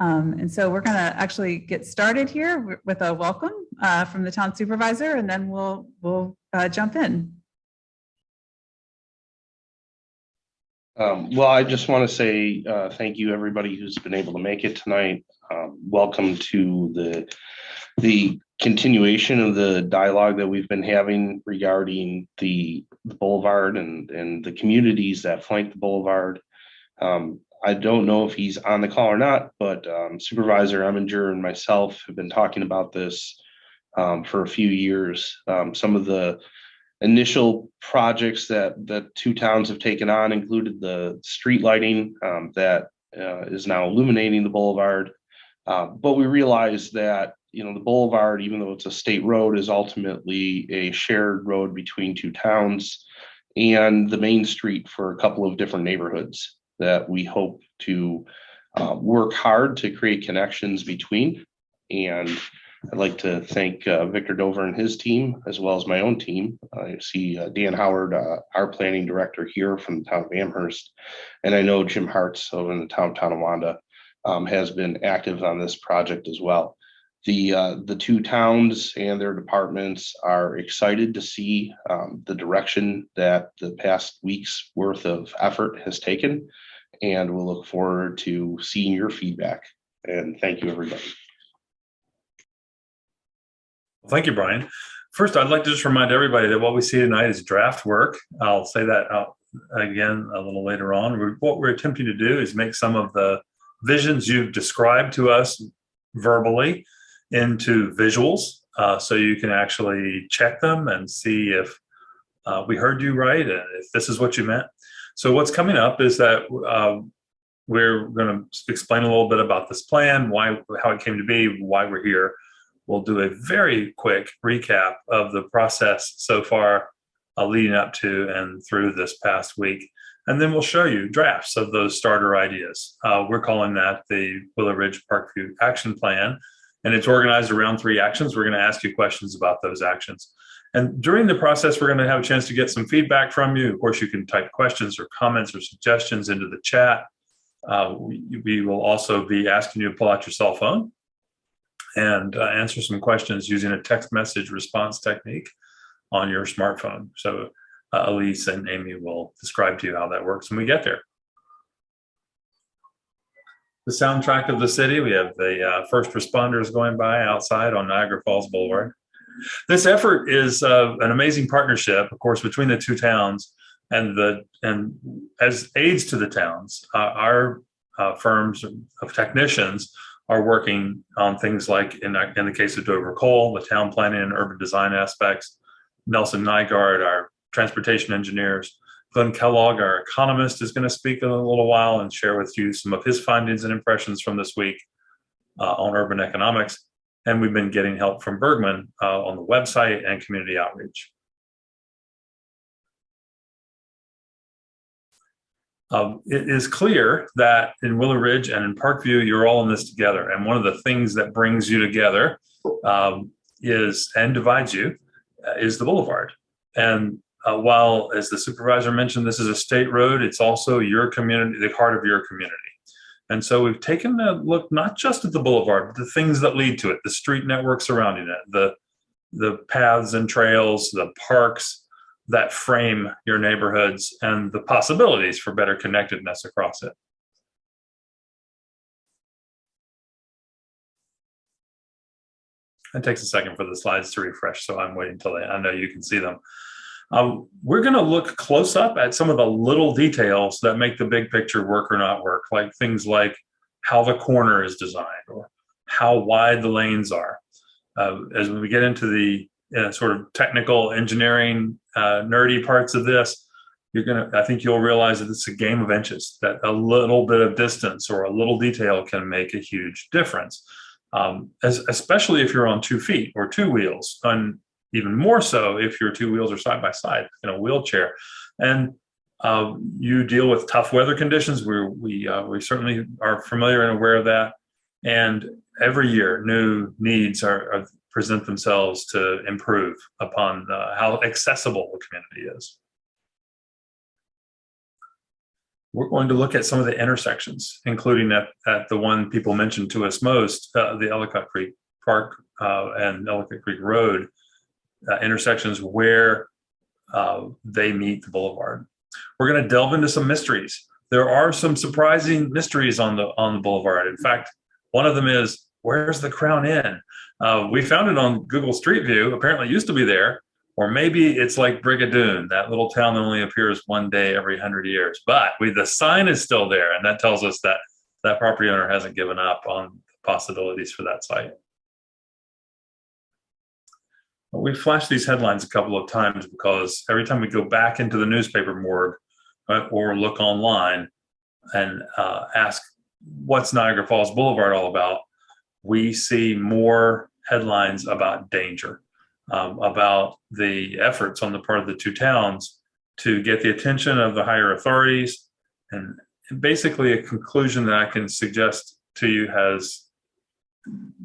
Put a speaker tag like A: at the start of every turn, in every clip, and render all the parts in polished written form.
A: And so we're going to actually get started here with a welcome from the town supervisor, and then we'll jump in.
B: Well, I just want to say thank you, everybody who's been able to make it tonight. Welcome to the continuation of the dialogue that we've been having regarding the Boulevard and the communities that flank the Boulevard. I don't know if he's on the call or not, but Supervisor Eminger and myself have been talking about this for a few years. Some of the initial projects that the two towns have taken on included the street lighting that is now illuminating the Boulevard. But we realized that, the Boulevard, even though it's a state road, is ultimately a shared road between two towns and the main street for a couple of different neighborhoods that we hope to work hard to create connections between. And I'd like to thank Victor Dover and his team, as well as my own team. I see Dan Howard, our planning director here from the town of Amherst. And I know Jim Hartz over in the town of Tonawanda has been active on this project as well. The two towns and their departments are excited to see the direction that the past week's worth of effort has taken. And we'll look forward to seeing your feedback. And thank you, everybody.
C: Thank you, Brian. First, I'd like to just remind everybody that what we see tonight is draft work. I'll say that out again a little later on. What we're attempting to do is make some of the visions you've described to us verbally into visuals, so you can actually check them and see if we heard you right and if this is what you meant. So what's coming up is that we're going to explain a little bit about this plan, how it came to be, why we're here. We'll do a very quick recap of the process so far leading up to and through this past week. And then we'll show you drafts of those starter ideas. We're calling that the Willow Ridge Parkview Action Plan. And it's organized around 3 actions. We're going to ask you questions about those actions. And during the process, we're going to have a chance to get some feedback from you. Of course, you can type questions or comments or suggestions into the chat. We will also be asking you to pull out your cell phone and answer some questions using a text message response technique on your smartphone. So Elise and Amy will describe to you how that works when we get there. The soundtrack of the city, we have the first responders going by outside on Niagara Falls Boulevard. This effort is an amazing partnership, of course, between the two towns and as aides to the towns, our firms of technicians are working on things like, in the case of Dover Cole, the town planning and urban design aspects. Nelson Nygaard, our transportation engineers. Glenn Kellogg, our economist, is going to speak in a little while and share with you some of his findings and impressions from this week on urban economics. And we've been getting help from Bergman on the website and community outreach. It is clear that in Willow Ridge and in Parkview, you're all in this together. And one of the things that brings you together and divides you is the Boulevard. And while, as the supervisor mentioned, this is a state road, it's also your community, the heart of your community. And so we've taken a look not just at the Boulevard, but the things that lead to it, the street network surrounding it, the paths and trails, the parks that frame your neighborhoods, and the possibilities for better connectedness across it. It takes a second for the slides to refresh, so I'm waiting until I know you can see them. We're going to look close up at some of the little details that make the big picture work or not work, like things like how the corner is designed or how wide the lanes are. As we get into the sort of technical engineering, nerdy parts of this, I think you'll realize that it's a game of inches, that a little bit of distance or a little detail can make a huge difference, especially if you're on 2 feet or 2 wheels, and even more so if your 2 wheels are side by side in a wheelchair. And you deal with tough weather conditions. We certainly are familiar and aware of that. And every year, new needs present themselves to improve upon how accessible the community is. we're going to look at some of the intersections, including at the one people mentioned to us most, the Ellicott Creek Park and Ellicott Creek Road intersections where they meet the boulevard. We're going to delve into some mysteries. There are some surprising mysteries on the boulevard. In fact, one of them is, where's the Crown Inn? We found it on Google Street View. Apparently it used to be there. Or maybe it's like Brigadoon, that little town that only appears one day every 100 years. But the sign is still there, and that tells us that that property owner hasn't given up on possibilities for that site. We've flashed these headlines a couple of times because every time we go back into the newspaper morgue or look online and ask, what's Niagara Falls Boulevard all about, we see more headlines about danger. About the efforts on the part of the two towns to get the attention of the higher authorities. And basically a conclusion that I can suggest to you has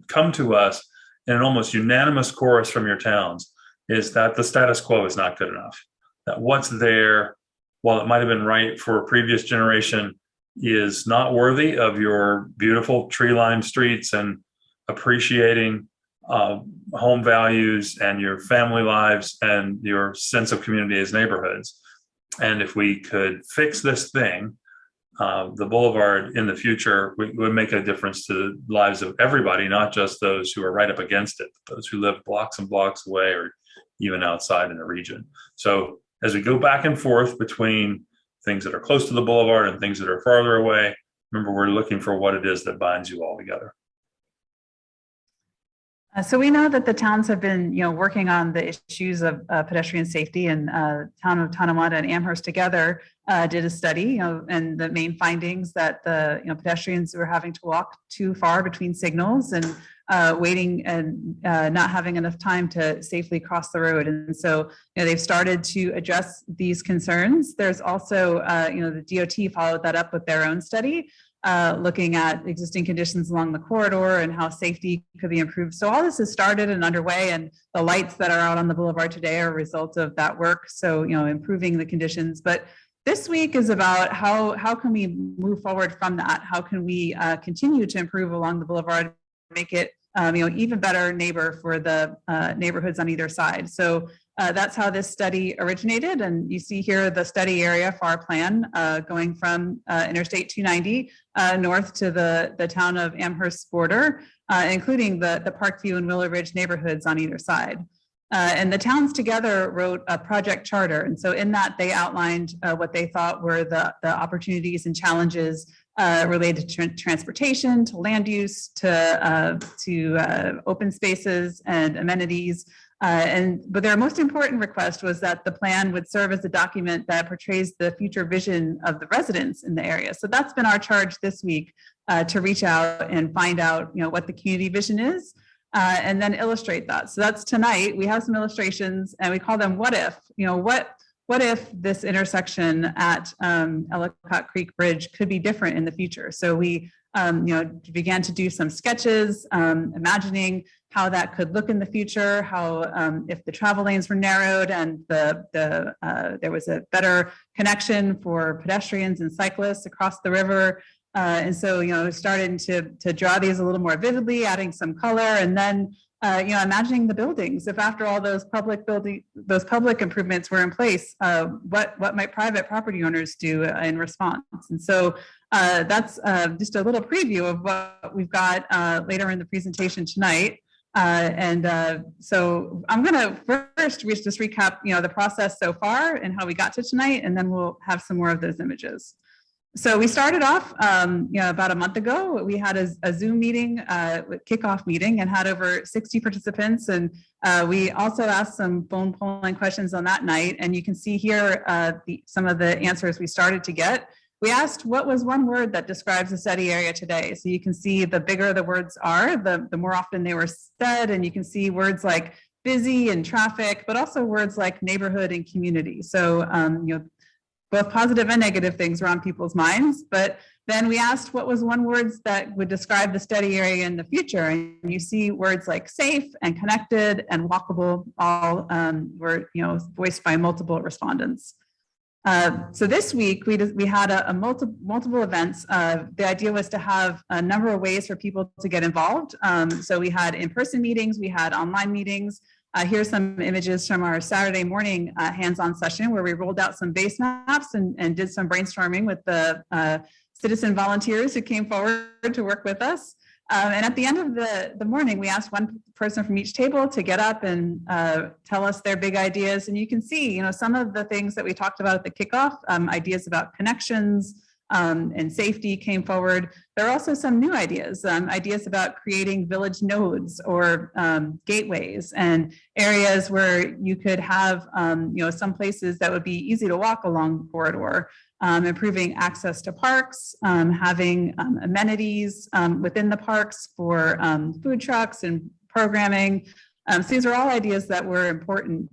C: come to us in an almost unanimous chorus from your towns, is that the status quo is not good enough. That what's there, while it might have been right for a previous generation, is not worthy of your beautiful tree-lined streets and appreciating home values and your family lives and your sense of community as neighborhoods. And if we could fix this thing, the boulevard in the future would make a difference to the lives of everybody, not just those who are right up against it, but those who live blocks and blocks away or even outside in the region. So as we go back and forth between things that are close to the boulevard and things that are farther away, remember, we're looking for what it is that binds you all together.
A: So we know that the towns have been, working on the issues of pedestrian safety, and town of Tonawanda and Amherst together did a study, and the main findings that the pedestrians were having to walk too far between signals and waiting and not having enough time to safely cross the road. And so they've started to address these concerns. There's also, the DOT followed that up with their own study, looking at existing conditions along the corridor and how safety could be improved. So all this has started and underway, and the lights that are out on the boulevard today are a result of that work. So, improving the conditions. But this week is about how can we move forward from that? How can we continue to improve along the boulevard, make it even better neighbor for the neighborhoods on either side. So that's how this study originated. And you see here the study area for our plan going from Interstate 290 north to the town of Amherst border, including the Parkview and Willow Ridge neighborhoods on either side. And the towns together wrote a project charter. And so in that, they outlined what they thought were the opportunities and challenges related to transportation, to land use, to open spaces and amenities. But their most important request was that the plan would serve as a document that portrays the future vision of the residents in the area. So that's been our charge this week, to reach out and find out, what the community vision is, and then illustrate that. So that's tonight. We have some illustrations, and we call them "What if?" What if this intersection at Ellicott Creek Bridge could be different in the future? So we, began to do some sketches, imagining how that could look in the future, how if the travel lanes were narrowed and there was a better connection for pedestrians and cyclists across the river. And so, started to draw these a little more vividly, adding some color, and then imagining the buildings. If after all those public improvements were in place, what might private property owners do in response? And so that's just a little preview of what we've got later in the presentation tonight. So I'm going to first just recap, the process so far and how we got to tonight, and then we'll have some more of those images. So we started off, about a month ago. We had a Zoom meeting, kickoff meeting, and had over 60 participants. And we also asked some phone polling questions on that night. And you can see here some of the answers we started to get. We asked, what was one word that describes the study area today? So you can see the bigger the words are, the more often they were said. And you can see words like busy and traffic, but also words like neighborhood and community. So, both positive and negative things were on people's minds. But then we asked, what was one word that would describe the study area in the future? And you see words like safe and connected and walkable all were voiced by multiple respondents. So this week we had a multiple events. The idea was to have a number of ways for people to get involved. So we had in-person meetings, we had online meetings. Here's some images from our Saturday morning hands-on session where we rolled out some base maps and did some brainstorming with the citizen volunteers who came forward to work with us. And at the end of the morning, we asked one person from each table to get up and tell us their big ideas. And you can see, you know, some of the things that we talked about at the kickoff, ideas about connections and safety came forward. There are also some new ideas, ideas about creating village nodes or gateways and areas where you could have, you know, some places that would be easy to walk along the corridor. Improving access to parks, having amenities within the parks for food trucks and programming. So these are all ideas that were important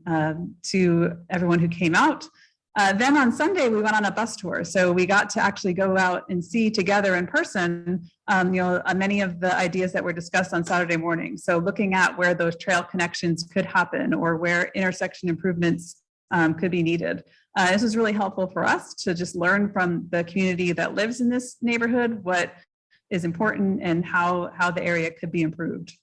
A: to everyone who came out. Then on Sunday, we went on a bus tour. So we got to actually go out and see together in person, you know, many of the ideas that were discussed on Saturday morning. So looking at where those trail connections could happen or where intersection improvements could be needed. This was really helpful for us to just learn from the community that lives in this neighborhood what is important and how the area could be improved.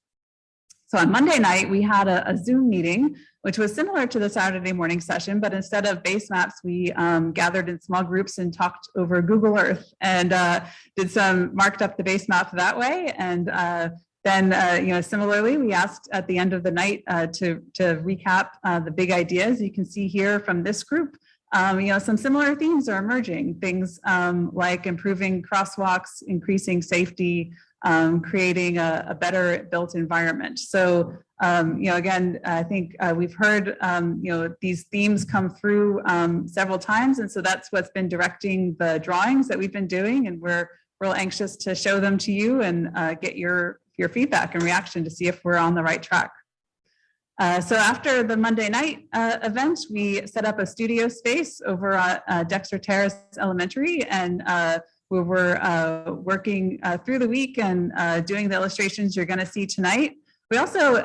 A: So on Monday night, we had a Zoom meeting, which was similar to the Saturday morning session, but instead of base maps, we gathered in small groups and talked over Google Earth and marked up the base map that way. And then, you know, similarly, we asked at the end of the night to recap the big ideas. You can see here from this group, you know, some similar themes are emerging. Things like improving crosswalks, increasing safety, creating a better built environment. So, you know, again, I think we've heard, you know, these themes come through several times. And so that's what's been directing the drawings that we've been doing. And we're real anxious to show them to you and get your feedback and reaction to see if we're on the right track. So after the Monday night event, we set up a studio space over at Dexter Terrace Elementary, and we were working through the week and doing the illustrations you're going to see tonight. We also,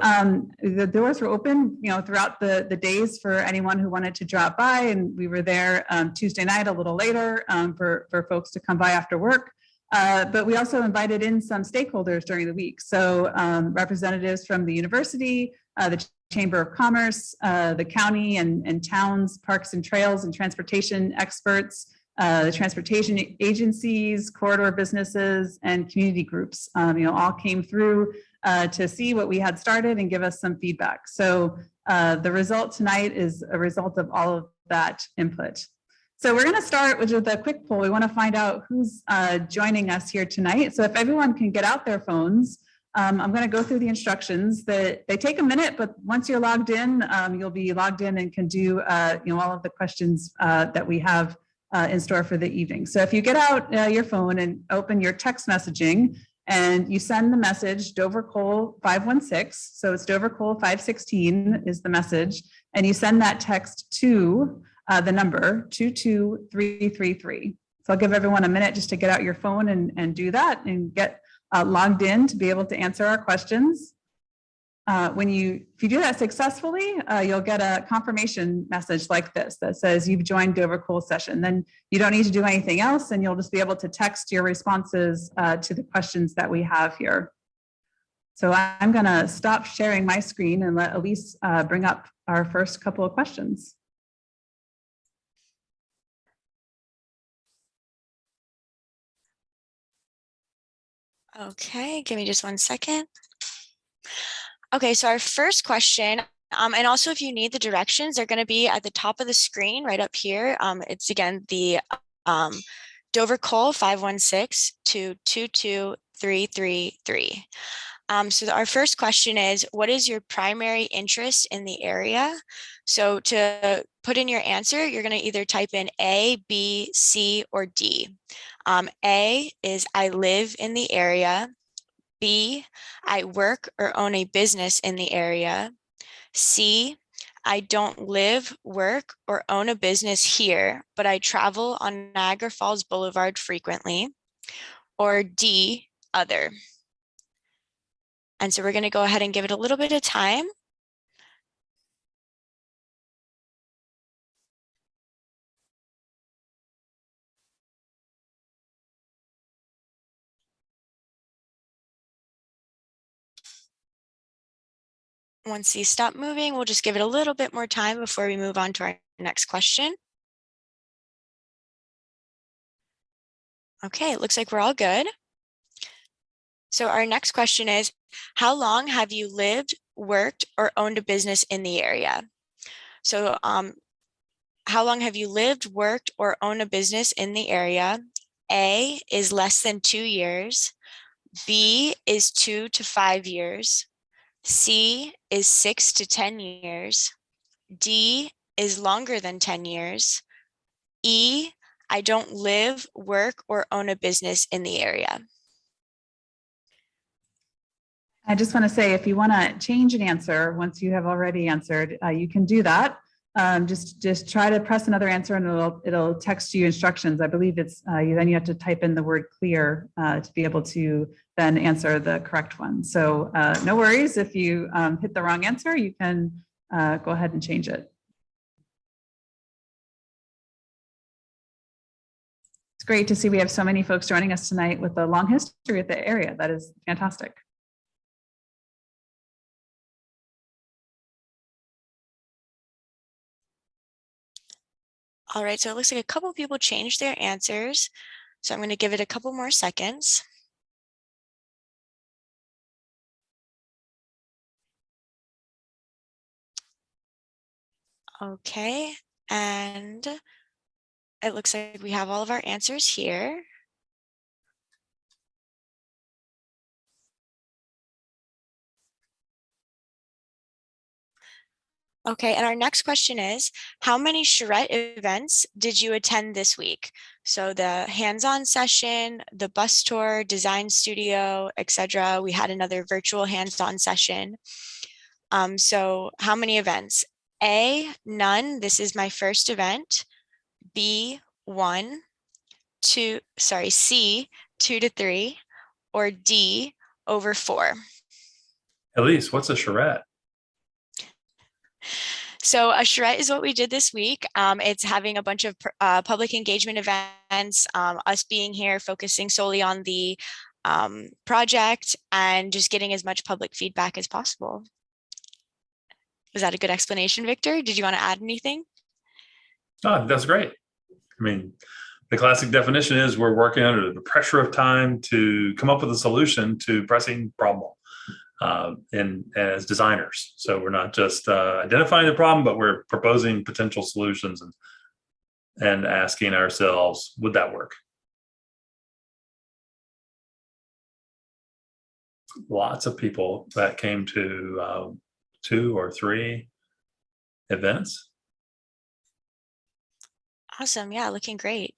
A: the doors were open, you know, throughout the days for anyone who wanted to drop by, and we were there Tuesday night a little later for folks to come by after work. But we also invited in some stakeholders during the week. So representatives from the university, the Chamber of Commerce, the county and towns, parks and trails and transportation experts, the transportation agencies, corridor businesses, and community groups, you know, all came through to see what we had started and give us some feedback. So the result tonight is a result of all of that input. So we're going to start with a quick poll. We want to find out who's joining us here tonight. So if everyone can get out their phones, I'm going to go through the instructions. They take a minute, but once you're logged in, you'll be logged in and can do you know, all of the questions that we have in store for the evening. So if you get out your phone and open your text messaging and you send the message Dover Cole 516, so it's Dover Cole 516 is the message, and you send that text to the number 22333. So I'll give everyone a minute just to get out your phone and do that and get logged in to be able to answer our questions. If you do that successfully, you'll get a confirmation message like this that says you've joined Dover Cole session. Then you don't need to do anything else, and you'll just be able to text your responses to the questions that we have here. So I'm going to stop sharing my screen and let Elise bring up our first couple of questions.
D: Okay, give me just 1 second. Okay, so our first question, and also if you need the directions, they're going to be at the top of the screen right up here. It's again the Dover Cole 516 to 22333. So our first question is, what is your primary interest in the area? So to put in your answer, you're going to either type in A, B, C, or D. A is I live in the area. B, I work or own a business in the area. C, I don't live, work, or own a business here, but I travel on Niagara Falls Boulevard frequently. Or D, other. And so we're going to go ahead and give it a little bit of time. Once these stop moving, we'll just give it a little bit more time before we move on to our next question. Okay, it looks like we're all good. So our next question is, how long have you lived, worked, or owned a business in the area? So how long have you lived, worked, or owned a business in the area? A is less than 2 years. B is 2 to 5 years. C is 6 to 10 years. D is longer than 10 years. E, I don't live, work, or own a business in the area.
A: I just want to say, if you want to change an answer once you have already answered, you can do that. Just try to press another answer and it'll text you instructions. I believe it's then you have to type in the word clear to be able to then answer the correct one. So no worries if you hit the wrong answer, you can go ahead and change it. It's great to see we have so many folks joining us tonight with a long history of the area. That is fantastic.
D: All right, so it looks like a couple people changed their answers. So I'm going to give it a couple more seconds. Okay, and it looks like we have all of our answers here. Okay, and our next question is, how many Charrette events did you attend this week? So the hands-on session, the bus tour, design studio, etc. We had another virtual hands-on session. So how many events? A, none. This is my first event. B, 1, 2, sorry, C, 2 to 3, or D, over 4.
C: Elise, what's a charrette?
D: So a charrette is what we did this week. It's having a bunch of public engagement events, us being here, focusing solely on the project and just getting as much public feedback as possible. Was that a good explanation, Victor? Did you want to add anything?
C: Oh, that's great. I mean, the classic definition is we're working under the pressure of time to come up with a solution to pressing problem as designers. So we're not just identifying the problem, but we're proposing potential solutions and asking ourselves, would that work? Lots of people that came to 2 or 3 events.
D: Awesome. Yeah, looking great.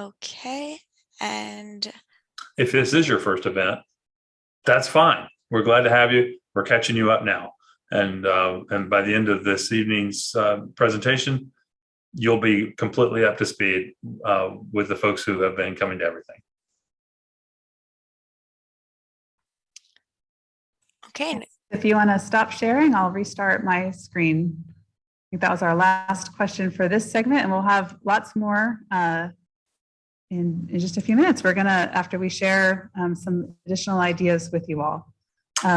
D: Okay. And
C: if this is your first event, that's fine. We're glad to have you. We're catching you up now. And by the end of this evening's presentation, you'll be completely up to speed with the folks who have been coming to everything.
D: okay.
A: If you want to stop sharing, I'll restart my screen. I think that was our last question for this segment, and we'll have lots more in just a few minutes. We're going to, after we share some additional ideas with you all.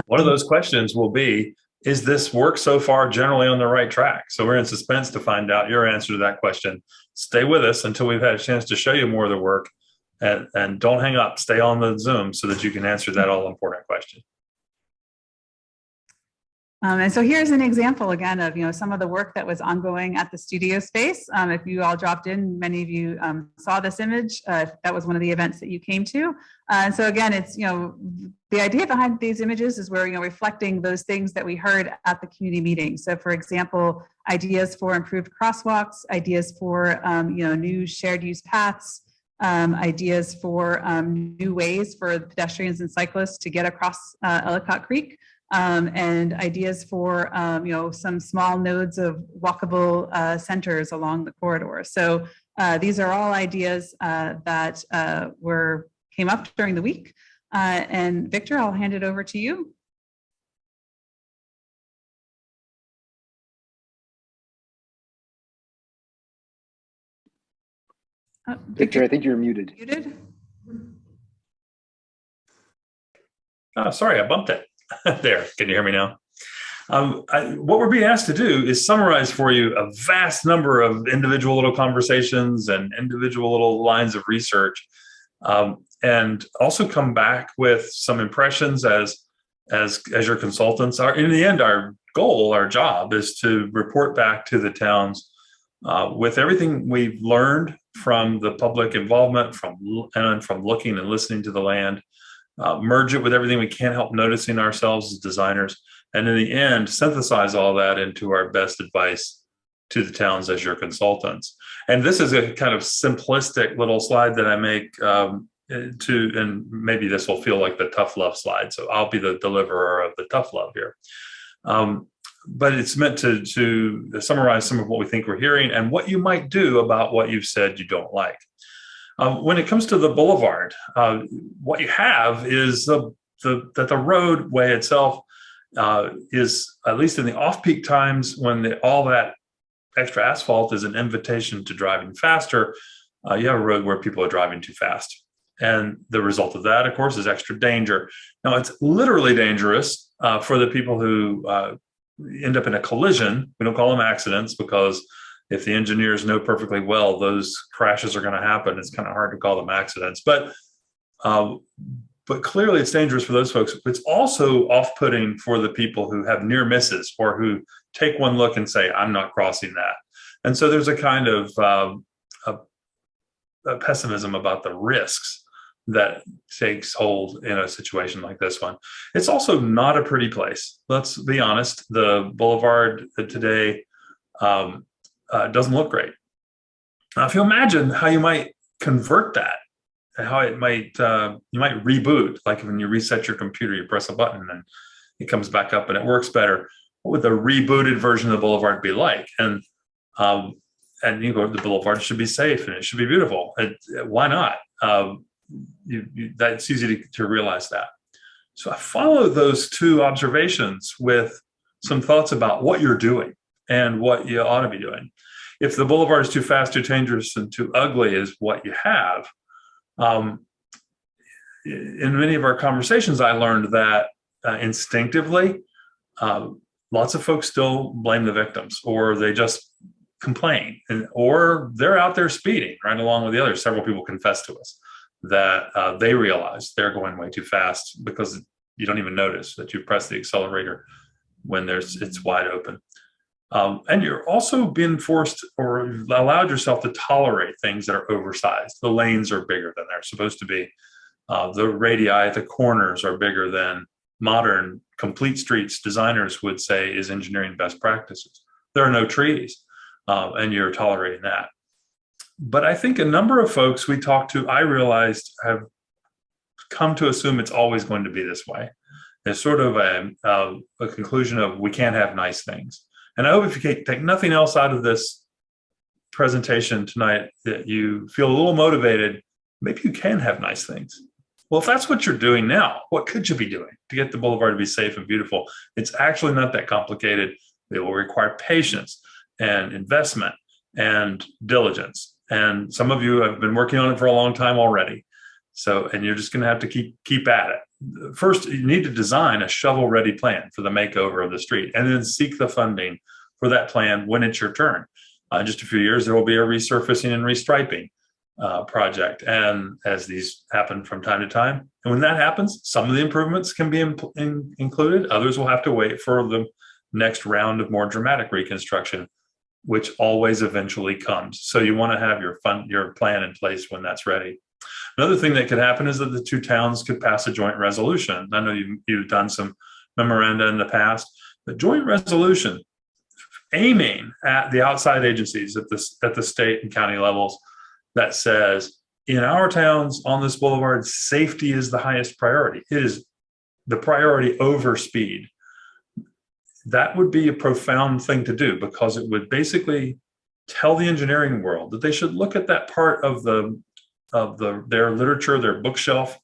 C: One of those questions will be, is this work so far generally on the right track? So we're in suspense to find out your answer to that question. Stay with us until we've had a chance to show you more of the work, and don't hang up. Stay on the Zoom so that you can answer that all important question.
A: And so here's an example again of some of the work that was ongoing at the studio space. If you all dropped in, many of you saw this image. That was one of the events that you came to. And so again, it's the idea behind these images is we're reflecting those things that we heard at the community meeting. So for example, ideas for improved crosswalks, ideas for new shared use paths, ideas for new ways for pedestrians and cyclists to get across Ellicott Creek. And ideas for some small nodes of walkable centers along the corridor. So these are all ideas that came up during the week. And Victor, I'll hand it over to you.
E: Victor, I think you're muted.
A: Muted?
C: Oh, sorry, I bumped it. There, can you hear me now? What we're being asked to do is summarize for you a vast number of individual little conversations and individual little lines of research, and also come back with some impressions as your consultants. In the end, our goal, our job, is to report back to the towns with everything we've learned from the public involvement, from looking and listening to the land, merge it with everything we can't help noticing ourselves as designers, and in the end, synthesize all that into our best advice to the towns as your consultants. And this is a kind of simplistic little slide that I make and maybe this will feel like the tough love slide. So I'll be the deliverer of the tough love here. But it's meant to summarize some of what we think we're hearing and what you might do about what you've said you don't like. When it comes to the Boulevard, what you have is that the roadway itself is, at least in the off-peak times when all that extra asphalt is an invitation to driving faster, you have a road where people are driving too fast. And the result of that, of course, is extra danger. Now, it's literally dangerous for the people who end up in a collision. We don't call them accidents because if the engineers know perfectly well those crashes are going to happen, it's kind of hard to call them accidents. But clearly it's dangerous for those folks. It's also off-putting for the people who have near misses or who take one look and say, I'm not crossing that. And so there's a kind of a pessimism about the risks that takes hold in a situation like this one. It's also not a pretty place. Let's be honest. The Boulevard today doesn't look great. Now, if you imagine how you might convert that, how it might, you might reboot, like when you reset your computer, you press a button and it comes back up and it works better. What would the rebooted version of the Boulevard be like? And you go, the Boulevard should be safe and it should be beautiful. Why not? That's easy to realize that. So I follow those two observations with some thoughts about what you're doing and what you ought to be doing. If the Boulevard is too fast, too dangerous, and too ugly is what you have, in many of our conversations, I learned that instinctively, lots of folks still blame the victims, or they just complain, or they're out there speeding right along with the others. Several people confess to us that they realize they're going way too fast because you don't even notice that you press the accelerator when it's wide open. And you're also being forced or allowed yourself to tolerate things that are oversized. The lanes are bigger than they're supposed to be. The radii at the corners are bigger than modern complete streets designers would say is engineering best practices. There are no trees, and you're tolerating that. But I think a number of folks we talked to, I realized, have come to assume it's always going to be this way. It's sort of a conclusion of we can't have nice things. And I hope if you take nothing else out of this presentation tonight, that you feel a little motivated. Maybe you can have nice things. Well, if that's what you're doing now, what could you be doing to get the Boulevard to be safe and beautiful? It's actually not that complicated. It will require patience and investment and diligence. And some of you have been working on it for a long time already. And you're just going to have to keep at it. First, you need to design a shovel-ready plan for the makeover of the street, and then seek the funding for that plan when it's your turn. In just a few years, there will be a resurfacing and restriping project, and as these happen from time to time. And when that happens, some of the improvements can be included. Others will have to wait for the next round of more dramatic reconstruction, which always eventually comes. So you want to have your plan in place when that's ready. Another thing that could happen is that the two towns could pass a joint resolution. I know you've done some memoranda in the past, but joint resolution aiming at the outside agencies at the state and county levels that says, in our towns on this boulevard, safety is the highest priority. It is the priority over speed. That would be a profound thing to do, because it would basically tell the engineering world that they should look at that part of their literature, their bookshelf,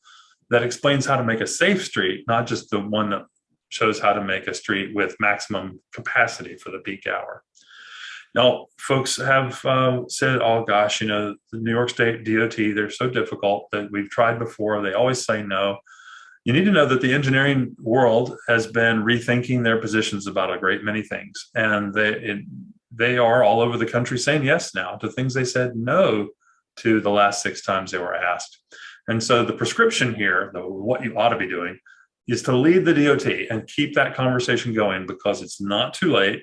C: that explains how to make a safe street, not just the one that shows how to make a street with maximum capacity for the peak hour. Now, folks have said, oh gosh, the New York State DOT, they're so difficult that we've tried before. They always say no. you need to know that the engineering world has been rethinking their positions about a great many things. And they are all over the country saying yes now to things they said no to the last 6 times they were asked. And so the prescription here, what you ought to be doing, is to lead the DOT and keep that conversation going, because it's not too late.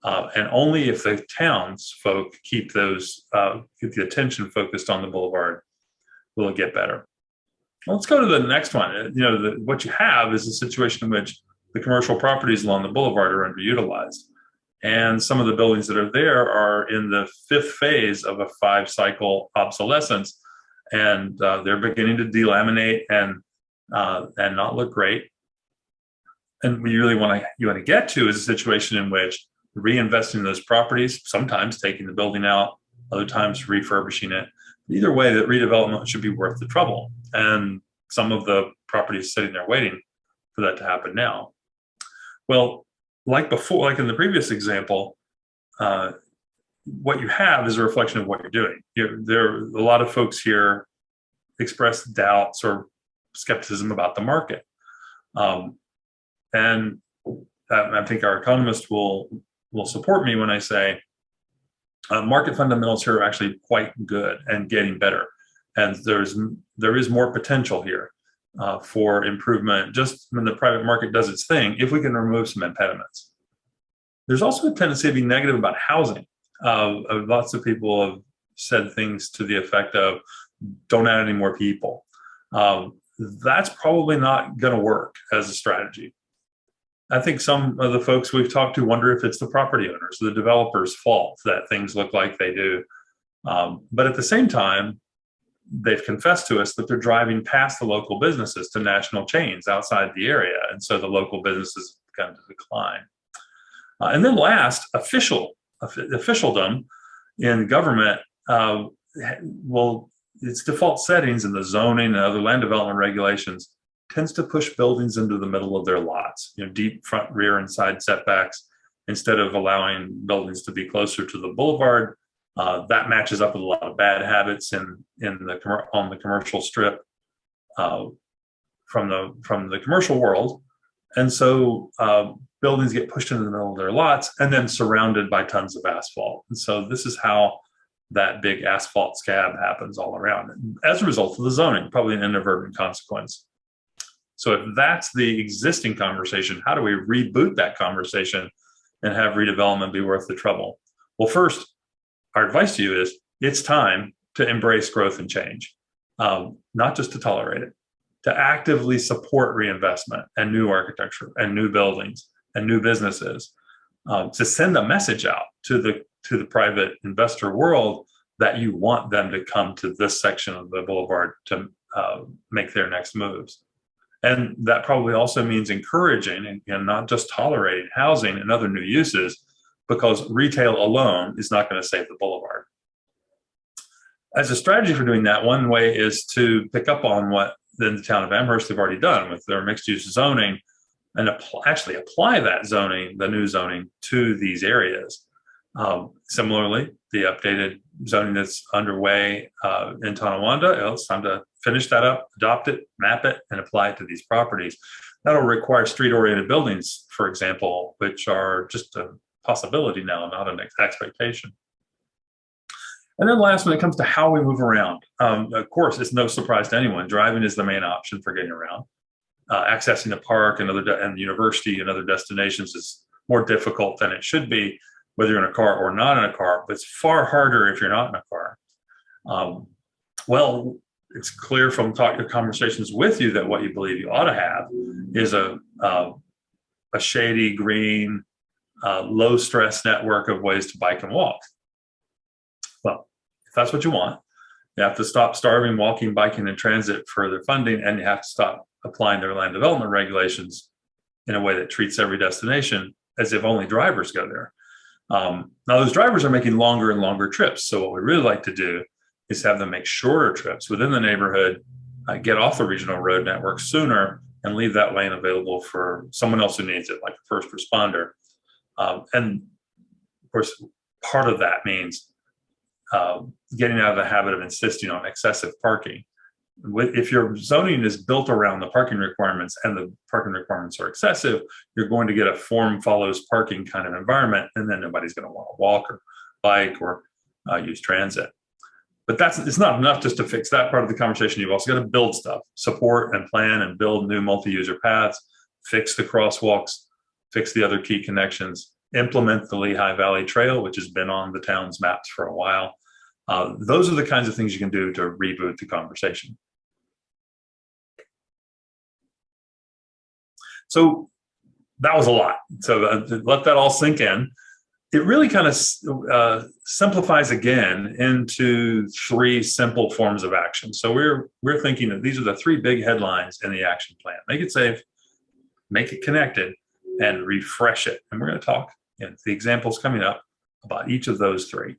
C: And only if the townsfolk keep the attention focused on the boulevard will it get better. Well, let's go to the next one. What you have is a situation in which the commercial properties along the boulevard are underutilized. And some of the buildings that are there are in the 5th phase of a 5-cycle obsolescence. And they're beginning to delaminate and not look great. And what you really want to get to is a situation in which reinvesting in those properties, sometimes taking the building out, other times refurbishing it. Either way, that redevelopment should be worth the trouble. And some of the properties sitting there waiting for that to happen now. Well, like before, like in the previous example, what you have is a reflection of what you're doing. There are a lot of folks here express doubts or skepticism about the market. And I think our economist will support me when I say market fundamentals here are actually quite good and getting better. And there is more potential here for improvement just when the private market does its thing, if we can remove some impediments. There's also a tendency to be negative about housing. Lots of people have said things to the effect of, don't add any more people. That's probably not going to work as a strategy. I think some of the folks we've talked to wonder if it's the property owners, the developers' fault that things look like they do. But at the same time, they've confessed to us that they're driving past the local businesses to national chains outside the area. And so the local businesses kind of decline. And then last, officialdom in government, its default settings in the zoning and other land development regulations tends to push buildings into the middle of their lots, deep front, rear, and side setbacks, instead of allowing buildings to be closer to the boulevard. That matches up with a lot of bad habits on the commercial strip from the commercial world. And so buildings get pushed into the middle of their lots and then surrounded by tons of asphalt. And so this is how that big asphalt scab happens all around. And as a result of the zoning, probably an inadvertent consequence. So if that's the existing conversation, how do we reboot that conversation and have redevelopment be worth the trouble? Well, first, our advice to you is it's time to embrace growth and change, not just to tolerate it, to actively support reinvestment and new architecture and new buildings and new businesses, to send a message out to the private investor world that you want them to come to this section of the boulevard to make their next moves. And that probably also means encouraging and not just tolerating housing and other new uses, because retail alone is not going to save the boulevard. As a strategy for doing that, one way is to pick up on what the town of Amherst have already done with their mixed-use zoning and actually apply that zoning, the new zoning, to these areas. Similarly, the updated zoning that's underway in Tonawanda, it's time to finish that up, adopt it, map it, and apply it to these properties. That'll require street-oriented buildings, for example, which are just a possibility now, not an expectation. And then last, when it comes to how we move around, of course, it's no surprise to anyone. Driving is the main option for getting around. Accessing the park and the university and other destinations is more difficult than it should be, whether you're in a car or not in a car, but it's far harder if you're not in a car. Well, it's clear from conversations with you that what you believe you ought to have is a shady, green, low stress network of ways to bike and walk. Well, if that's what you want, you have to stop starving walking, biking, and transit for their funding, and you have to stop applying their land development regulations in a way that treats every destination as if only drivers go there. Now, those drivers are making longer and longer trips. So what we really like to do is have them make shorter trips within the neighborhood, get off the regional road network sooner, and leave that lane available for someone else who needs it, like a first responder. And of course, part of that means getting out of the habit of insisting on excessive parking. if your zoning is built around the parking requirements and the parking requirements are excessive, you're going to get a form follows parking kind of environment, and then nobody's going to want to walk or bike or use transit. But it's not enough just to fix that part of the conversation. You've also got to build stuff, support and plan and build new multi-user paths, fix the crosswalks, fix the other key connections, implement the Lehigh Valley Trail, which has been on the town's maps for a while. Those are the kinds of things you can do to reboot the conversation. So that was a lot. So to let that all sink in, it really kind of simplifies again into 3 simple forms of action. So we're thinking that these are the 3 big headlines in the action plan: make it safe, make it connected, and refresh it. And we're going to talk in the examples coming up about each of those 3.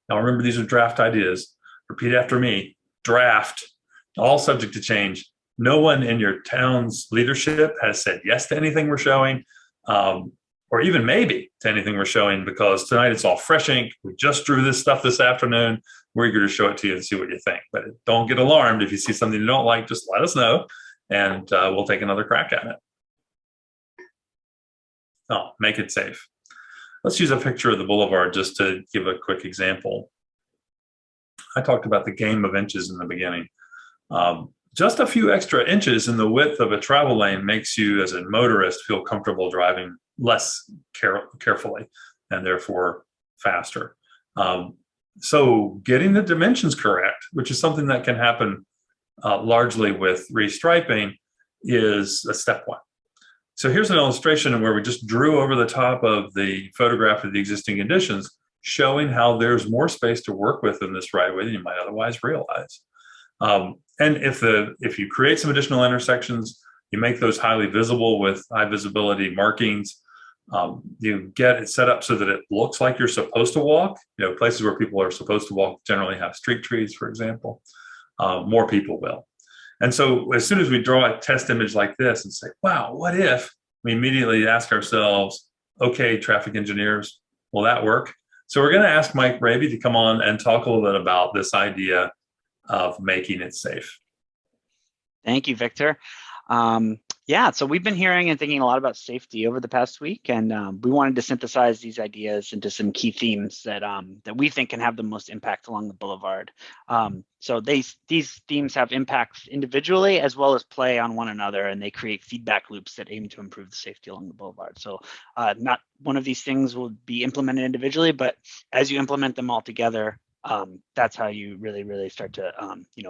C: Now remember, these are draft ideas. Repeat after me: draft, all subject to change. No one in your town's leadership has said yes to anything we're showing, or even maybe to anything we're showing, because tonight it's all fresh ink. We just drew this stuff this afternoon. We're eager to show it to you and see what you think. But don't get alarmed if you see something you don't like. Just let us know, and we'll take another crack at it. Oh, make it safe. Let's use a picture of the boulevard just to give a quick example. I talked about the game of inches in the beginning. Just a few extra inches in the width of a travel lane makes you, as a motorist, feel comfortable driving less carefully and therefore faster. So getting the dimensions correct, which is something that can happen largely with restriping, is a step 1. So here's an illustration where we just drew over the top of the photograph of the existing conditions, showing how there's more space to work with in this right of way than you might otherwise realize. And if you create some additional intersections, you make those highly visible with high visibility markings. You get it set up so that it looks like you're supposed to walk. Places where people are supposed to walk generally have street trees, for example. More people will. And so as soon as we draw a test image like this and say, wow, what if, we immediately ask ourselves, okay, traffic engineers, will that work? So we're going to ask Mike Raby to come on and talk a little bit about this idea of making it safe.
E: Thank you, Victor. So we've been hearing and thinking a lot about safety over the past week, and we wanted to synthesize these ideas into some key themes that we think can have the most impact along the boulevard. So these themes have impacts individually as well as play on one another, and they create feedback loops that aim to improve the safety along the boulevard. So not one of these things will be implemented individually, but as you implement them all together, that's how you really start to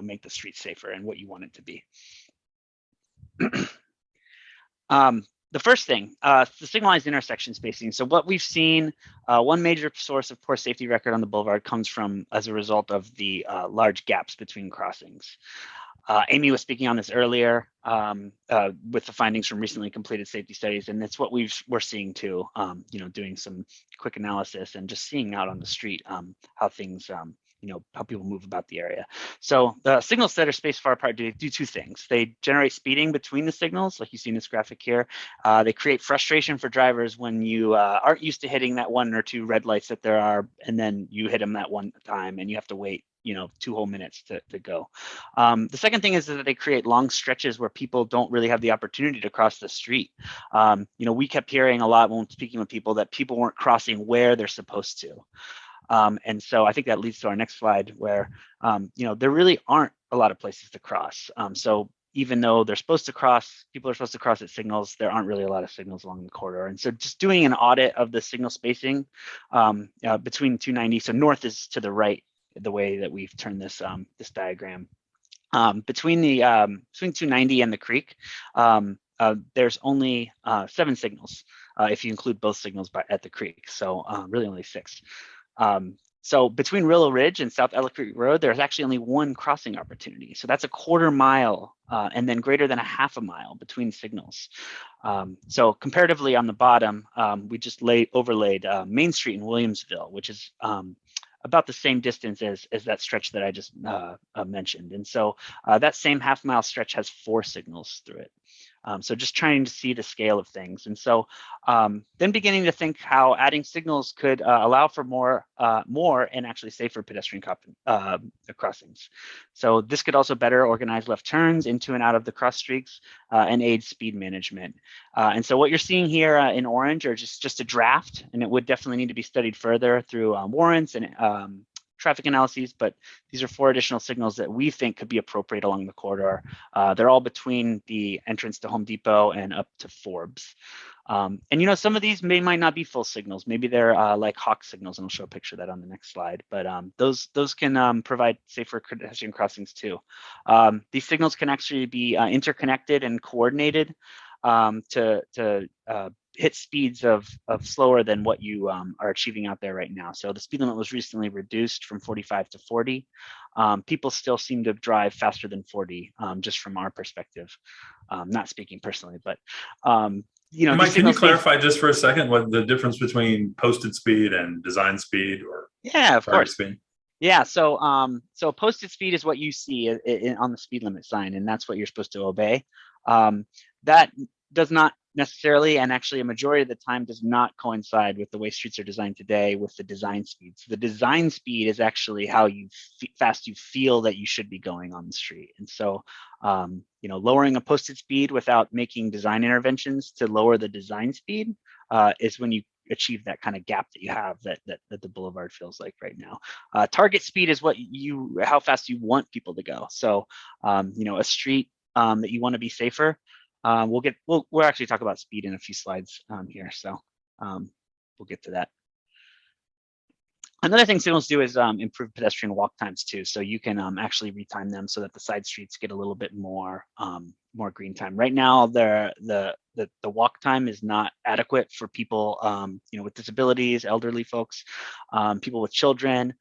E: make the street safer and what you want it to be. The first thing, the signalized intersection spacing. So what we've seen, one major source of poor safety record on the boulevard comes from as a result of the large gaps between crossings. Amy was speaking on this earlier with the findings from recently completed safety studies, and it's what we're seeing too. Doing some quick analysis and just seeing out on the street how things how people move about the area. So the signals that are spaced far apart do 2 things. They generate speeding between the signals, like you see in this graphic here. They create frustration for drivers when you aren't used to hitting that 1 or 2 red lights that there are, and then you hit them that one time and you have to wait 2 whole minutes to go. The second thing is that they create long stretches where people don't really have the opportunity to cross the street. We kept hearing a lot when speaking with people that people weren't crossing where they're supposed to. And so I think that leads to our next slide where, there really aren't a lot of places to cross. So even though they're supposed to cross, people are supposed to cross at signals, there aren't really a lot of signals along the corridor. And so just doing an audit of the signal spacing between 290, so north is to the right, the way that we've turned this this diagram. Between 290 and the creek, there's only 7 signals if you include both signals at the creek. So really only 6. So between Willow Ridge and South Ellicott Road, there's actually only 1 crossing opportunity. So that's a 1/4 mile and then greater than a 1/2 mile between signals. So comparatively on the bottom, we just overlaid Main Street in Williamsville, which is about the same distance as that stretch that I just mentioned. And so that same 1/2 mile stretch has 4 signals through it. So just trying to see the scale of things. And so then beginning to think how adding signals could allow for more and actually safer pedestrian crossings. So this could also better organize left turns into and out of the cross streets and aid speed management. And so what you're seeing here in orange are just a draft, and it would definitely need to be studied further through warrants and traffic analyses, but these are 4 additional signals that we think could be appropriate along the corridor. They're all between the entrance to Home Depot and up to Forbes. And some of these might not be full signals. Maybe they're like hawk signals, and I'll show a picture of that on the next slide. But those can provide safer pedestrian crossings too. These signals can actually be interconnected and coordinated to hit speeds of slower than what you are achieving out there right now. So the speed limit was recently reduced from 45 to 40. People still seem to drive faster than 40, just from our perspective. Not speaking personally, but
C: Mike, can you clarify just for a second what the difference between posted speed and design speed or
E: of course
C: speed?
E: Yeah, so posted speed is what you see on the speed limit sign, and that's what you're supposed to obey. That does not necessarily, and actually a majority of the time does not coincide with the way streets are designed today with the design speed. So the design speed is actually how fast you feel that you should be going on the street. And so, lowering a posted speed without making design interventions to lower the design speed is when you achieve that kind of gap that you have that the Boulevard feels like right now. Target speed is how fast you want people to go. So, a street that you want to be safer. We'll actually talk about speed in a few slides here, so we'll get to that. Another thing signals do is improve pedestrian walk times too. So you can actually retime them so that the side streets get a little bit more green time. Right now, the walk time is not adequate for people with disabilities, elderly folks, people with children.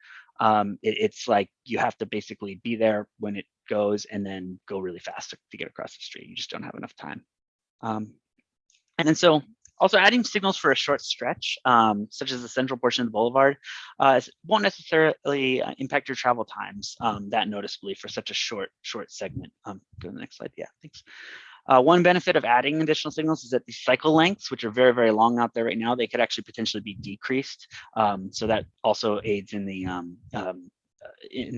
E: It's like you have to basically be there when it goes and then go really fast to get across the street. You just don't have enough time. And then so also adding signals for a short stretch, such as the central portion of the Boulevard, won't necessarily impact your travel times that noticeably for such a short segment. Go to the next slide. Yeah, thanks. One benefit of adding additional signals is that the cycle lengths, which are very, very long out there right now, they could actually potentially be decreased. So that also aids in the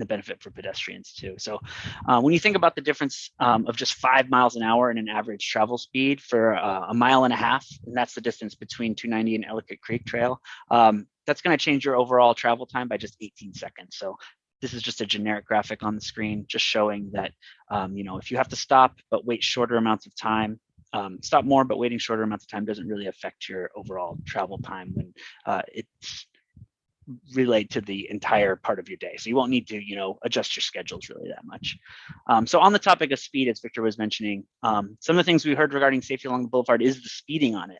E: benefit for pedestrians too. So when you think about the difference of just 5 miles an hour in an average travel speed for a mile and a half, and that's the distance between 290 and Ellicott Creek Trail, that's going to change your overall travel time by just 18 seconds. So this is just a generic graphic on the screen, just showing that, if you have to stop but wait shorter amounts of time, stop more but waiting shorter amounts of time doesn't really affect your overall travel time when it's relate to the entire part of your day. So you won't need to, adjust your schedules really that much. So on the topic of speed, as Victor was mentioning, some of the things we heard regarding safety along the Boulevard is the speeding on it.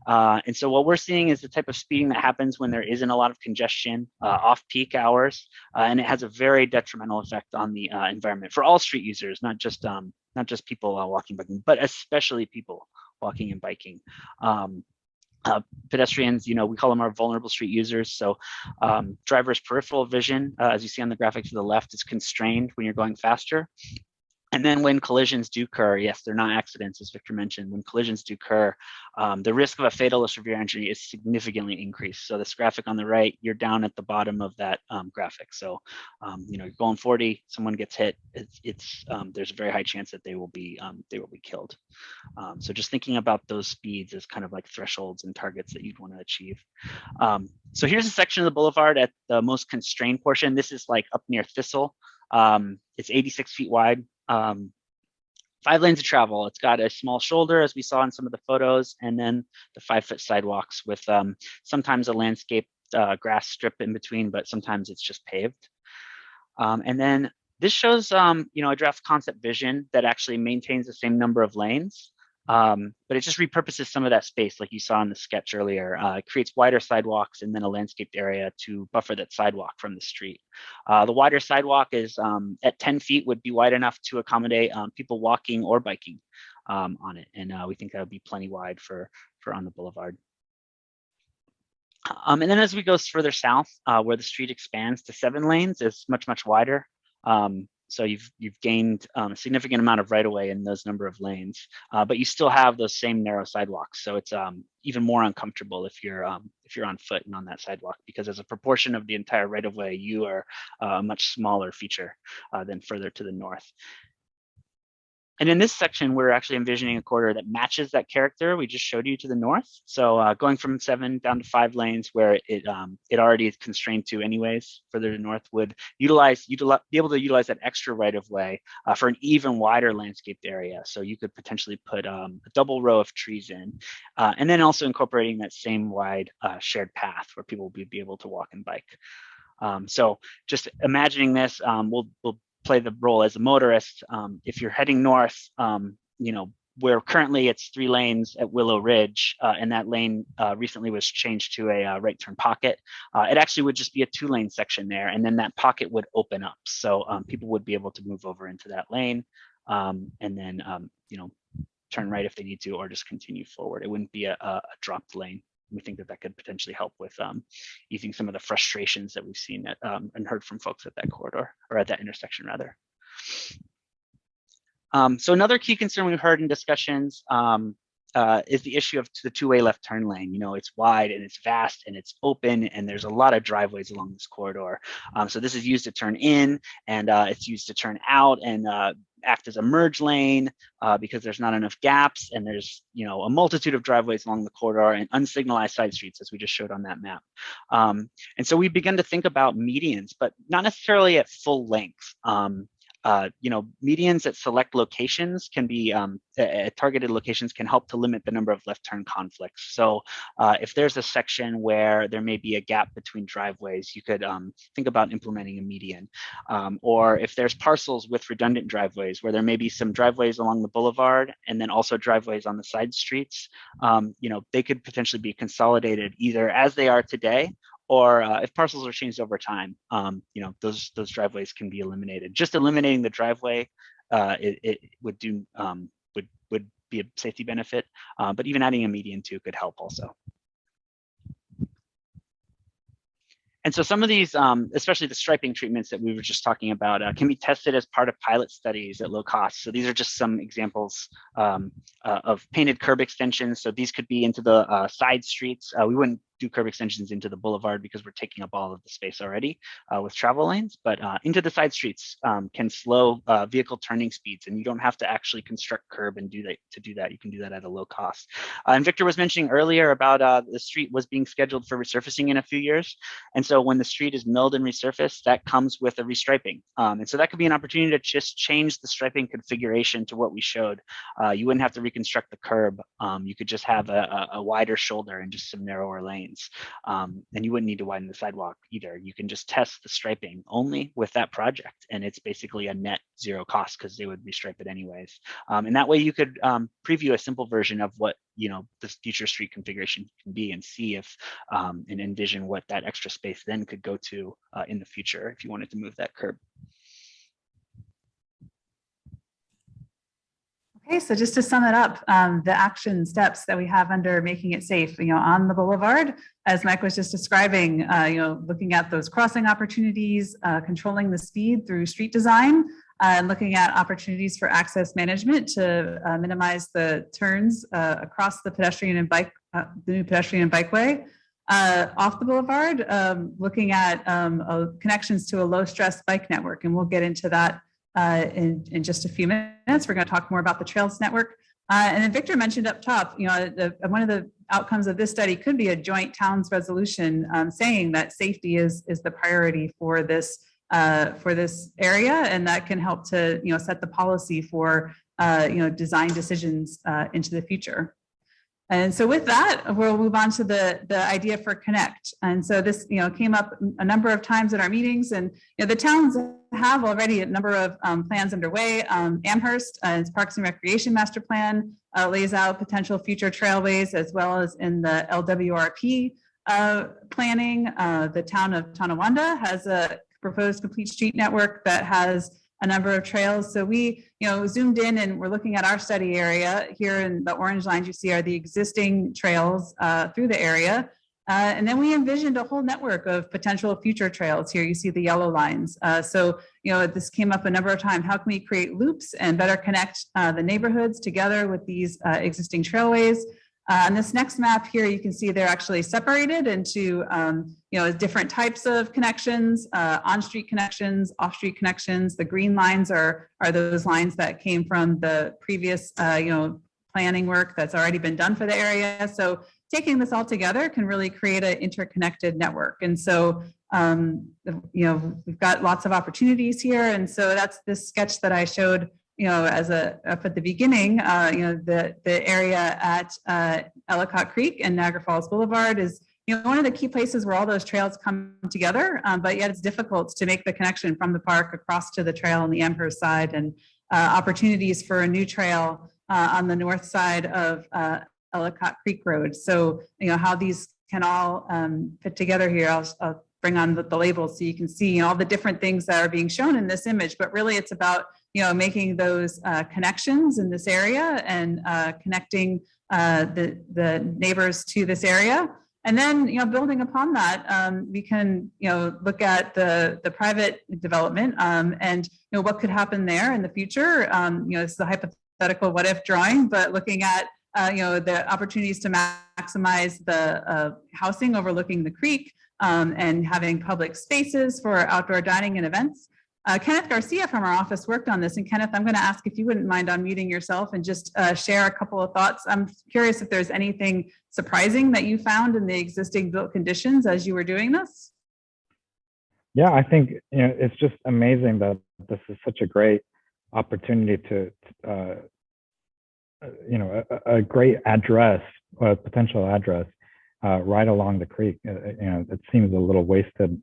E: And so what we're seeing is the type of speeding that happens when there isn't a lot of congestion off peak hours, and it has a very detrimental effect on the environment for all street users, not just people walking, biking, but especially people walking and biking. Pedestrians, we call them our vulnerable street users. So drivers' peripheral vision, as you see on the graphic to the left, is constrained when you're going faster. And then when collisions do occur, yes, they're not accidents, as Victor mentioned. When collisions do occur, the risk of a fatal or severe injury is significantly increased. So this graphic on the right, you're down at the bottom of that graphic. So, you're going 40, someone gets hit, there's a very high chance that they will be killed. So just thinking about those speeds as kind of like thresholds and targets that you'd want to achieve. So here's a section of the Boulevard at the most constrained portion. This is like up near Thistle. It's 86 feet wide. 5 lanes of travel. It's got a small shoulder, as we saw in some of the photos, and then the 5-foot sidewalks with sometimes a landscape grass strip in between, but sometimes it's just paved. And then this shows, a draft concept vision that actually maintains the same number of lanes, but it just repurposes some of that space, like you saw in the sketch earlier. It creates wider sidewalks and then a landscaped area to buffer that sidewalk from the street. The wider sidewalk is at 10 feet would be wide enough to accommodate people walking or biking on it, and we think that would be plenty wide for on the Boulevard. And then as we go further south, where the street expands to 7 lanes, it's much, much wider. So you've gained a significant amount of right of way in those number of lanes, but you still have those same narrow sidewalks. So it's even more uncomfortable if you're on foot and on that sidewalk, because as a proportion of the entire right of way, you are a much smaller feature than further to the north. And in this section, we're actually envisioning a corridor that matches that character we just showed you to the north. So going from 7 down to 5 lanes, where it already is constrained to anyways, further to north, would be able to utilize that extra right of way for an even wider landscaped area. So you could potentially put a double row of trees in, and then also incorporating that same wide shared path where people would be able to walk and bike. So just imagining this, we'll play the role as a motorist. If you're heading north, where currently it's 3 lanes at Willow Ridge, and that lane recently was changed to a right turn pocket, it actually would just be a 2-lane section there, and then that pocket would open up. So people would be able to move over into that lane, and then turn right if they need to, or just continue forward. It wouldn't be a dropped lane. We think that could potentially help with easing some of the frustrations that we've seen and heard from folks at that corridor, or at that intersection rather. So another key concern we've heard in discussions is the issue of the 2-way left turn lane. It's wide and it's vast and it's open, and there's a lot of driveways along this corridor. So this is used to turn in, and it's used to turn out and act as a merge lane because there's not enough gaps, and there's a multitude of driveways along the corridor and unsignalized side streets, as we just showed on that map. And so we began to think about medians, but not necessarily at full length. Medians at select locations can be at targeted locations can help to limit the number of left turn conflicts. So if there's a section where there may be a gap between driveways, you could think about implementing a median. Or if there's parcels with redundant driveways where there may be some driveways along the boulevard and then also driveways on the side streets, they could potentially be consolidated either as they are today, or if parcels are changed over time, those driveways can be eliminated. Just eliminating the driveway, it would do would be a safety benefit, but even adding a median too could help also. And so some of these, especially the striping treatments that we were just talking about, can be tested as part of pilot studies at low cost. So these are just some examples of painted curb extensions. So these could be into the side streets. We wouldn't do curb extensions into the boulevard because we're taking up all of the space already with travel lanes, but into the side streets can slow vehicle turning speeds, and you don't have to actually construct curb and do that. To do that, you can do that at a low cost. And Victor was mentioning earlier about the street was being scheduled for resurfacing in a few years, and so when the street is milled and resurfaced, that comes with a restriping, and so that could be an opportunity to just change the striping configuration to what we showed. You wouldn't have to reconstruct the curb. You could just have a wider shoulder and just some narrower lanes. And you wouldn't need to widen the sidewalk either. You can just test the striping only with that project, and it's basically a net zero cost because they would restripe it anyways. And that way you could preview a simple version of what the future street configuration can be, and see if and envision what that extra space then could go to in the future if you wanted to move that curb.
A: Okay, so just to sum it up, the action steps that we have under making it safe, on the boulevard, as Mike was just describing, looking at those crossing opportunities, controlling the speed through street design, and looking at opportunities for access management to minimize the turns across the pedestrian and the new pedestrian and bikeway. Off the boulevard, looking at connections to a low stress bike network, and we'll get into that in just a few minutes. We're going to talk more about the trails network. And then Victor mentioned up top, one of the outcomes of this study could be a joint towns resolution saying that safety is the priority for this area, and that can help to set the policy for design decisions into the future. And so with that, we'll move on to the idea for Connect. And so this, came up a number of times at our meetings, and the towns have already a number of plans underway. Amherst, its Parks and Recreation Master Plan lays out potential future trailways, as well as in the LWRP planning. The town of Tonawanda has a proposed complete street network that has a number of trails. So we, zoomed in and we're looking at our study area here, in the orange lines you see are the existing trails through the area. And then we envisioned a whole network of potential future trails. Here you see the yellow lines. So, this came up a number of times. How can we create loops and better connect the neighborhoods together with these existing trailways? On this next map here, you can see they're actually separated into, different types of connections, on-street connections, off-street connections. The green lines are those lines that came from the previous, planning work that's already been done for the area. So taking this all together can really create an interconnected network. And so, we've got lots of opportunities here. And so that's this sketch that I showed, as up at the beginning, the area at Ellicott Creek and Niagara Falls Boulevard is, one of the key places where all those trails come together, but yet it's difficult to make the connection from the park across to the trail on the Amherst side, and opportunities for a new trail on the north side of Ellicott Creek Road. So, how these can all fit together here. I'll bring on the labels so you can see all the different things that are being shown in this image, but really it's about, making those connections in this area and connecting the neighbors to this area. And then, building upon that, we can, look at the private development and, what could happen there in the future. This is a hypothetical what if drawing, but looking at, the opportunities to maximize the housing overlooking the creek and having public spaces for outdoor dining and events. Kenneth Garcia from our office worked on this. And Kenneth, I'm going to ask if you wouldn't mind unmuting yourself and just share a couple of thoughts. I'm curious if there's anything surprising that you found in the existing built conditions as you were doing this.
F: Yeah, I think it's just amazing that this is such a great opportunity to a great address, a potential address right along the creek. It seems a little wasted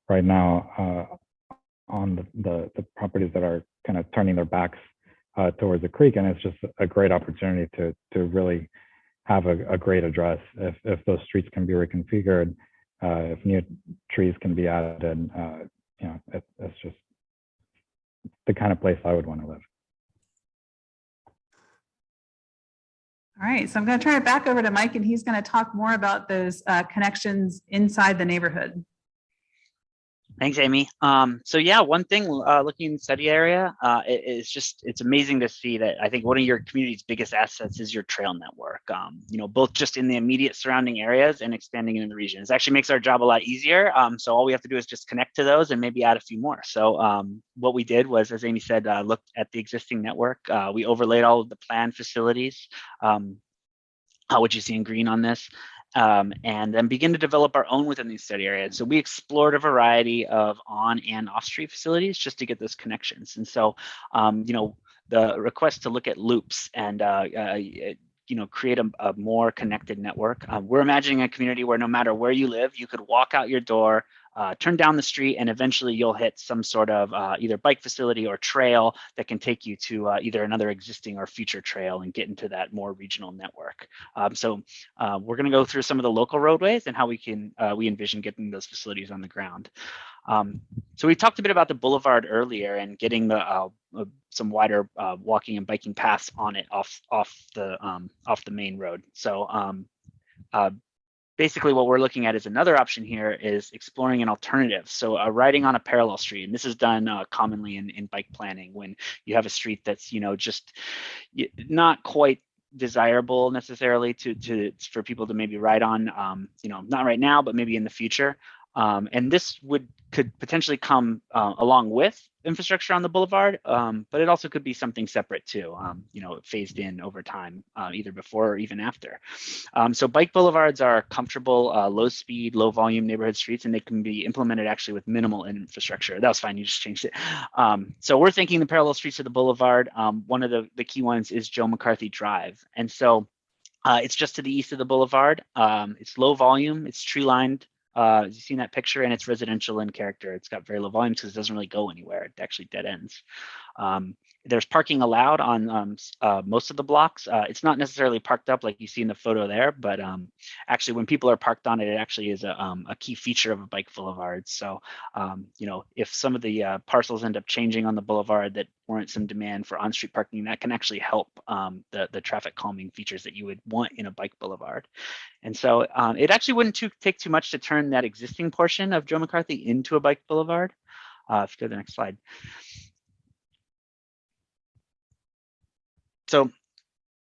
F: right now on the properties that are kind of turning their backs towards the creek, and it's just a great opportunity to really have a great address if those streets can be reconfigured, if new trees can be added. It's just the kind of place I would want to live.
A: All right, so I'm going to turn it back over to Mike, and he's going to talk more about those connections inside the neighborhood.
E: Thanks, Amy. So yeah, one thing looking in the study area, it's amazing to see that I think one of your community's biggest assets is your trail network, both just in the immediate surrounding areas and expanding into the region. It actually makes our job a lot easier. So all we have to do is just connect to those and maybe add a few more. So what we did was, as Amy said, looked at the existing network. We overlaid all of the planned facilities, which you see in green on this. And then begin to develop our own within these study areas. So we explored a variety of on and off street facilities just to get those connections. And so, the request to look at loops and, create a more connected network. We're imagining a community where no matter where you live, you could walk out your door, turn down the street, and eventually you'll hit some sort of either bike facility or trail that can take you to either another existing or future trail and get into that more regional network. So we're going to go through some of the local roadways and how we envision getting those facilities on the ground. So we talked a bit about the boulevard earlier and getting the some wider walking and biking paths on it off the main road. So basically what we're looking at is another option here is exploring an alternative. So riding on a parallel street, and this is done commonly in bike planning when you have a street that's just not quite desirable necessarily for people to maybe ride on, not right now, but maybe in the future. And this could potentially come along with infrastructure on the boulevard, but it also could be something separate too, phased in over time, either before or even after. So bike boulevards are comfortable, low speed, low volume neighborhood streets, and they can be implemented actually with minimal infrastructure. That was fine, you just changed it. So we're thinking the parallel streets of the boulevard. One of the key ones is Joe McCarthy Drive. And so it's just to the east of the boulevard. It's low volume, it's tree lined. You see in that picture, and it's residential in character. It's got very low volume because it doesn't really go anywhere. It actually dead ends. There's parking allowed on most of the blocks. It's not necessarily parked up like you see in the photo there, but actually when people are parked on it, it actually is a key feature of a bike boulevard. So, if some of the parcels end up changing on the boulevard that warrant some demand for on-street parking, that can actually help the traffic calming features that you would want in a bike boulevard. And so it actually wouldn't take too much to turn that existing portion of Joe McCarthy into a bike boulevard. If you go to the next slide. So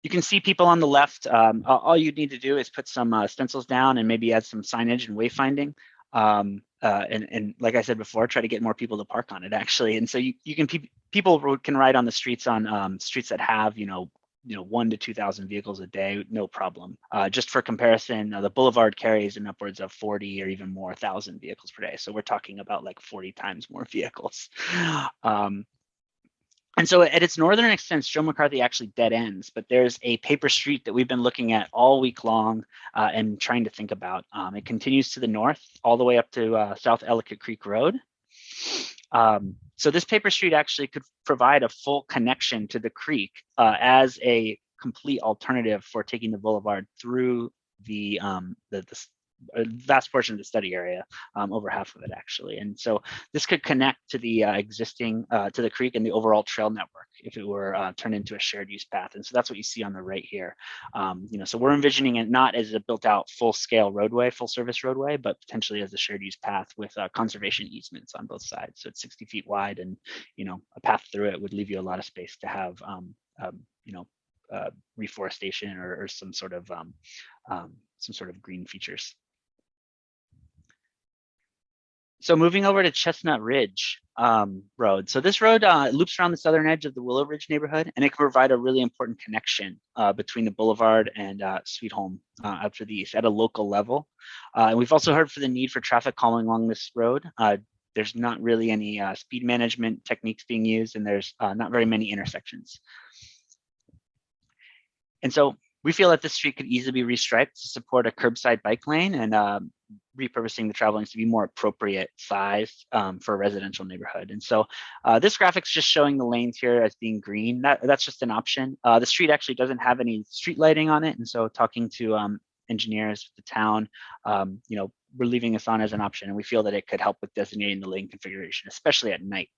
E: you can see people on the left. All you need to do is put some stencils down and maybe add some signage and wayfinding. And like I said before, try to get more people to park on it actually. And so people can ride on the streets on streets that have 1,000 to 2,000 vehicles a day, no problem. Just for comparison, the Boulevard carries in upwards of 40 or even more thousand vehicles per day. So we're talking about like 40 times more vehicles. And so at its northern extent, Joe McCarthy actually dead ends, but there's a paper street that we've been looking at all week long and trying to think about. It continues to the north all the way up to South Ellicott Creek Road. So this paper street actually could provide a full connection to the creek as a complete alternative for taking the boulevard through the a vast portion of the study area, over half of it actually. And so this could connect to the existing, to the creek and the overall trail network if it were turned into a shared use path. And so that's what you see on the right here. So we're envisioning it not as a built out full scale roadway, full service roadway, but potentially as a shared use path with conservation easements on both sides. So it's 60 feet wide and, a path through it would leave you a lot of space to have, reforestation or some sort of green features. So moving over to Chestnut Ridge Road. So this road loops around the southern edge of the Willow Ridge neighborhood, and it can provide a really important connection between the Boulevard and Sweet Home out to the east at a local level. And we've also heard for the need for traffic calming along this road. There's not really any speed management techniques being used, and there's not very many intersections. And so we feel that this street could easily be restriped to support a curbside bike lane and repurposing the travel lanes to be more appropriate size for a residential neighborhood. And so this graphic's just showing the lanes here as being green. That's just an option. The street actually doesn't have any street lighting on it. And so talking to engineers with the town, we're leaving this on as an option. And we feel that it could help with designating the lane configuration, especially at night.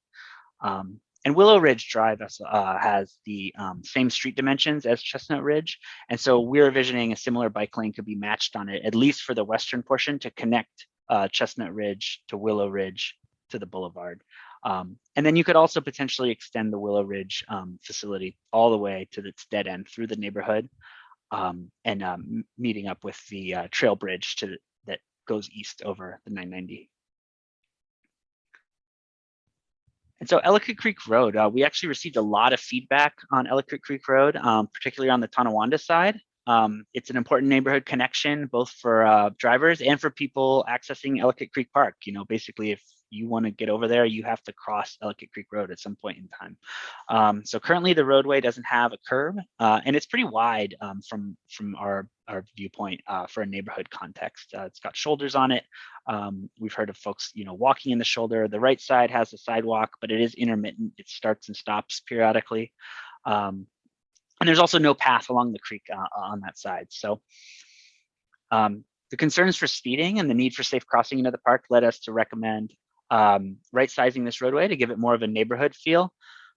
E: And Willow Ridge Drive has the same street dimensions as Chestnut Ridge. And so we're envisioning a similar bike lane could be matched on it, at least for the western portion, to connect Chestnut Ridge to Willow Ridge to the Boulevard. And then you could also potentially extend the Willow Ridge facility all the way to its dead end through the neighborhood and meeting up with the trail bridge that goes east over the 990. And so Ellicott Creek Road, we actually received a lot of feedback on Ellicott Creek Road, particularly on the Tonawanda side. It's an important neighborhood connection, both for drivers and for people accessing Ellicott Creek Park. Basically, if you want to get over there, you have to cross Ellicott Creek Road at some point in time. So currently the roadway doesn't have a curb, and it's pretty wide from our viewpoint for a neighborhood context. It's got shoulders on it. We've heard of folks, walking in the shoulder. The right side has a sidewalk, but it is intermittent. It starts and stops periodically. And there's also no path along the creek on that side. So the concerns for speeding and the need for safe crossing into the park led us to recommend right sizing this roadway to give it more of a neighborhood feel.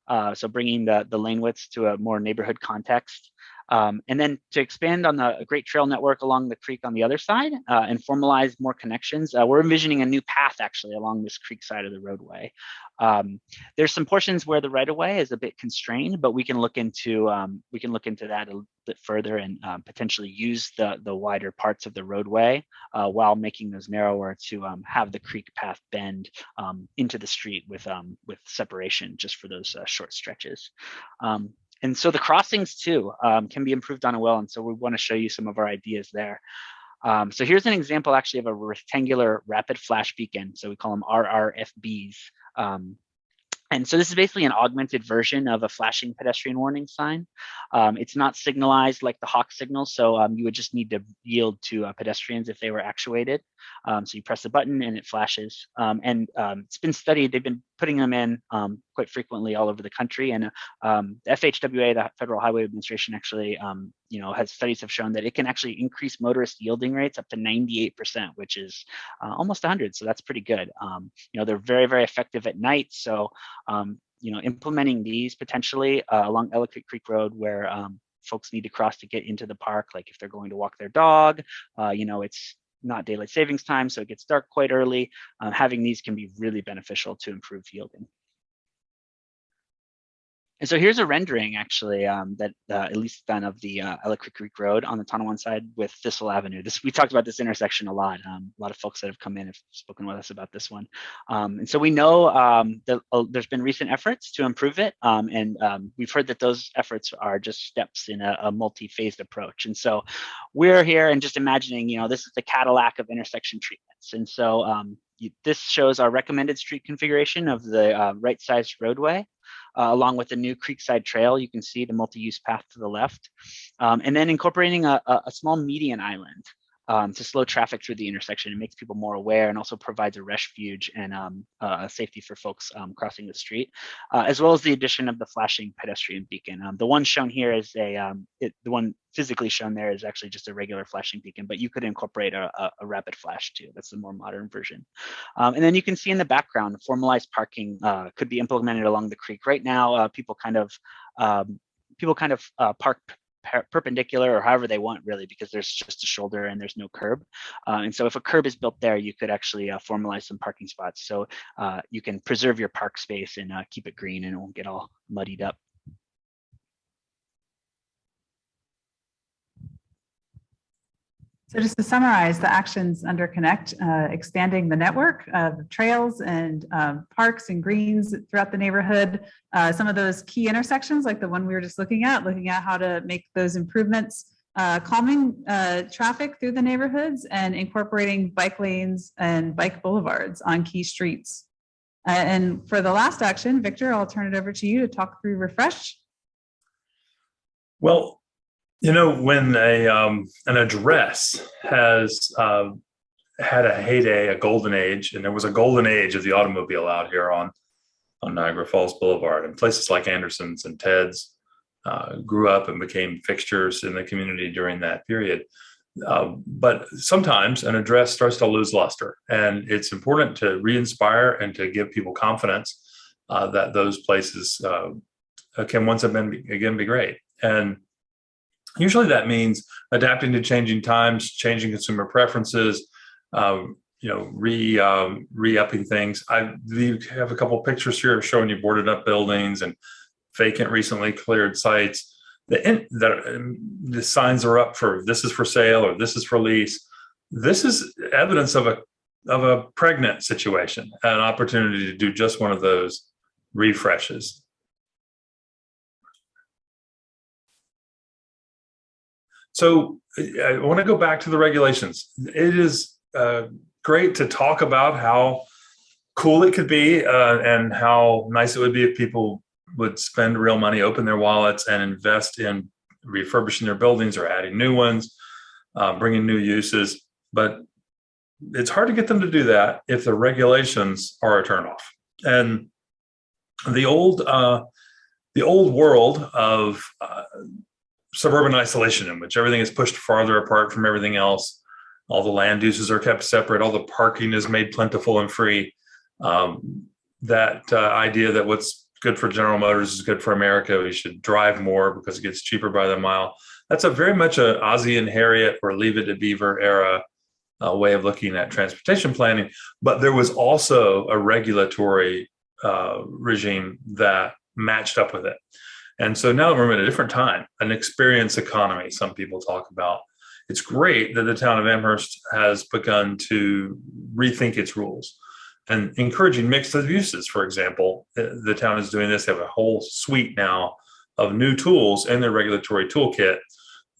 E: So bringing the lane widths to a more neighborhood context. And then to expand on the great trail network along the creek on the other side and formalize more connections, we're envisioning a new path actually along this creek side of the roadway. There's some portions where the right-of-way is a bit constrained, but we can look into that a bit further and potentially use the wider parts of the roadway while making those narrower to have the creek path bend into the street with separation just for those short stretches. And so the crossings too can be improved on as well. And so we want to show you some of our ideas there. So here's an example actually of a rectangular rapid flash beacon. So we call them RRFBs. And so this is basically an augmented version of a flashing pedestrian warning sign. It's not signalized like the Hawk signal, so you would just need to yield to pedestrians if they were actuated. So you press the button and it flashes. It's been studied. They've been putting them in quite frequently all over the country. And the FHWA, the Federal Highway Administration, actually, has studies have shown that it can actually increase motorist yielding rates up to 98%, which is almost 100. So that's pretty good. They're very, very effective at night. So, implementing these potentially along Ellicott Creek Road where folks need to cross to get into the park, like if they're going to walk their dog, it's not daylight savings time, so it gets dark quite early. Having these can be really beneficial to improve yielding. And so here's a rendering actually that at least done of the Ellicott Creek Road on the Tonawanda side with Thistle Avenue. We talked about this intersection a lot. A lot of folks that have come in have spoken with us about this one. And so we know that there's been recent efforts to improve it. We've heard that those efforts are just steps in a multi-phased approach. And so we're here and just imagining, this is the Cadillac of intersection treatments. And so this shows our recommended street configuration of the right-sized roadway. Along with the new Creekside Trail, you can see the multi-use path to the left, and then incorporating a small median island to slow traffic through the intersection. It makes people more aware and also provides a refuge and safety for folks crossing the street, as well as the addition of the flashing pedestrian beacon. The one shown here is the one physically shown there is actually just a regular flashing beacon, but you could incorporate a rapid flash too. That's the more modern version. And then you can see in the background, formalized parking could be implemented along the creek. Right now, people kind of park perpendicular or however they want really, because there's just a shoulder and there's no curb. And so if a curb is built there, you could actually formalize some parking spots. So you can preserve your park space and keep it green and it won't get all muddied up.
A: So just to summarize the actions under Connect, expanding the network of trails and parks and greens throughout the neighborhood. Some of those key intersections, like the one we were just looking at how to make those improvements, calming traffic through the neighborhoods and incorporating bike lanes and bike boulevards on key streets. And for the last action, Victor, I'll turn it over to you to talk through Refresh.
C: Well, when an address has had a heyday, a golden age, and there was a golden age of the automobile out here on Niagara Falls Boulevard, and places like Anderson's and Ted's grew up and became fixtures in the community during that period. But sometimes an address starts to lose luster, and it's important to re-inspire and to give people confidence that those places can once again be great. And usually that means adapting to changing times, changing consumer preferences, re-upping things. I have a couple of pictures here showing you boarded up buildings and vacant, recently cleared sites. The signs are up for this is for sale or this is for lease. This is evidence of a pregnant situation, an opportunity to do just one of those refreshes. So I want to go back to the regulations. It is great to talk about how cool it could be and how nice it would be if people would spend real money, open their wallets, and invest in refurbishing their buildings or adding new ones, bringing new uses. But it's hard to get them to do that if the regulations are a turnoff. And the old world of suburban isolation, in which everything is pushed farther apart from everything else, all the land uses are kept separate, all the parking is made plentiful and free. That idea that what's good for General Motors is good for America, we should drive more because it gets cheaper by the mile. That's a very much a Ozzie and Harriet or Leave It to Beaver era way of looking at transportation planning. But there was also a regulatory regime that matched up with it. And so now we're at a different time, an experience economy, some people talk about. It's great that the town of Amherst has begun to rethink its rules and encouraging mixed uses. For example, the town is doing this. They have a whole suite now of new tools in their regulatory toolkit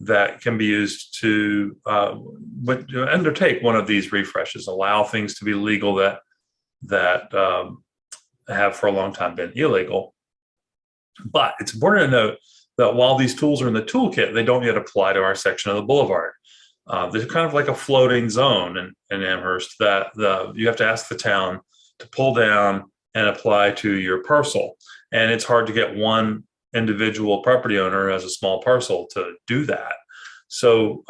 C: that can be used to undertake one of these refreshes, allow things to be legal that have for a long time been illegal. But it's important to note that while these tools are in the toolkit, they don't yet apply to our section of the boulevard. There's kind of like a floating zone in Amherst that you have to ask the town to pull down and apply to your parcel. And it's hard to get one individual property owner as a small parcel to do that. So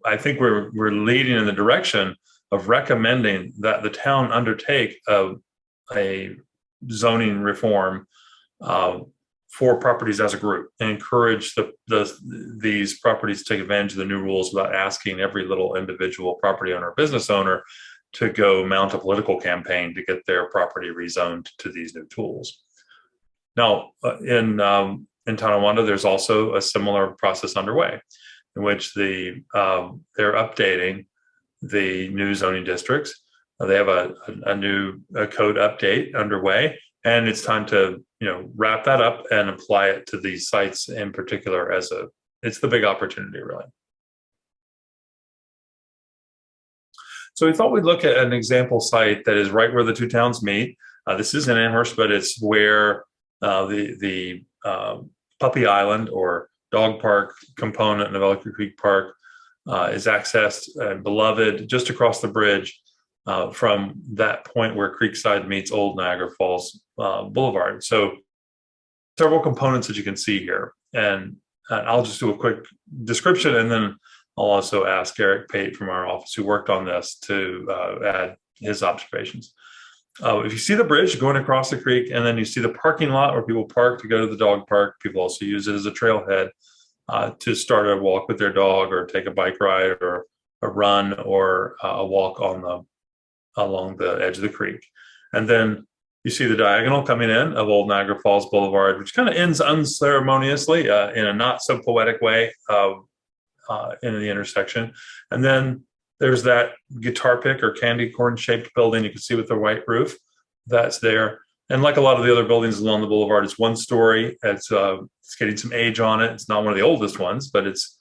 C: I think we're leading in the direction of recommending that the town undertake a zoning reform for properties as a group and encourage these properties to take advantage of the new rules without asking every little individual property owner, business owner, to go mount a political campaign to get their property rezoned to these new tools. Now, in Tonawanda, there's also a similar process underway, in which they're updating the new zoning districts. They have a new code update underway, and it's time to wrap that up and apply it to these sites in particular. It's the big opportunity, really. So we thought we'd look at an example site that is right where the two towns meet. This is in Amherst, but it's where the Puppy Island or dog park component of Ellicott Creek Park is accessed and beloved just across the bridge from that point where Creekside meets Old Niagara Falls Boulevard. So several components that you can see here. And I'll just do a quick description, and then I'll also ask Eric Pate from our office, who worked on this, to add his observations. If you see the bridge going across the creek, and then you see the parking lot where people park to go to the dog park, people also use it as a trailhead to start a walk with their dog, or take a bike ride, or a run, or a walk along the edge of the creek. And then you see the diagonal coming in of Old Niagara Falls Boulevard, which kind of ends unceremoniously in a not so poetic way in the intersection. And then there's that guitar pick or candy corn shaped building you can see with the white roof that's there. And like a lot of the other buildings along the boulevard, it's one story. It's getting some age on it. It's not one of the oldest ones, but it's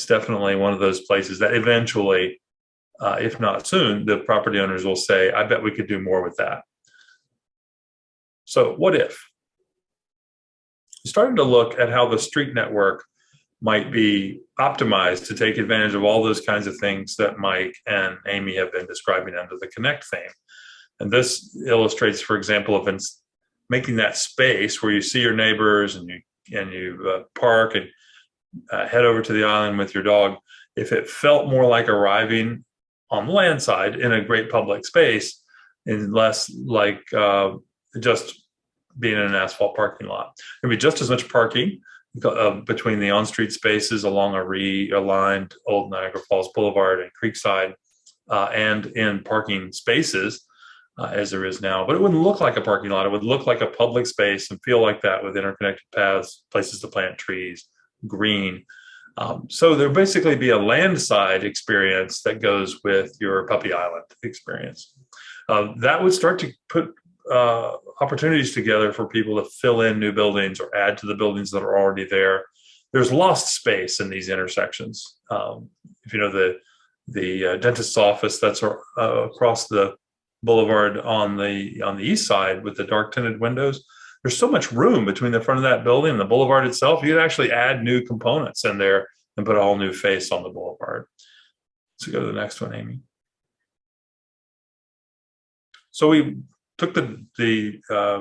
C: definitely one of those places that eventually, if not soon, the property owners will say, I bet we could do more with that. So what if? Starting to look at how the street network might be optimized to take advantage of all those kinds of things that Mike and Amy have been describing under the Connect theme. And this illustrates, for example, of making that space where you see your neighbors and you park and head over to the island with your dog. If it felt more like arriving on the land side in a great public space, and less like just being in an asphalt parking lot. There'll be just as much parking between the on-street spaces along a realigned Old Niagara Falls Boulevard and Creekside, and in parking spaces as there is now. But it wouldn't look like a parking lot. It would look like a public space and feel like that, with interconnected paths, places to plant trees, green. So there'll basically be a landside experience that goes with your Puppy Island experience. That would start to put opportunities together for people to fill in new buildings or add to the buildings that are already there. There's lost space in these intersections. If you know the dentist's office that's across the boulevard on the east side with the dark tinted windows, there's so much room between the front of that building and the boulevard itself. You could actually add new components in there and put a whole new face on the boulevard. So go to the next one, Amy. So we took the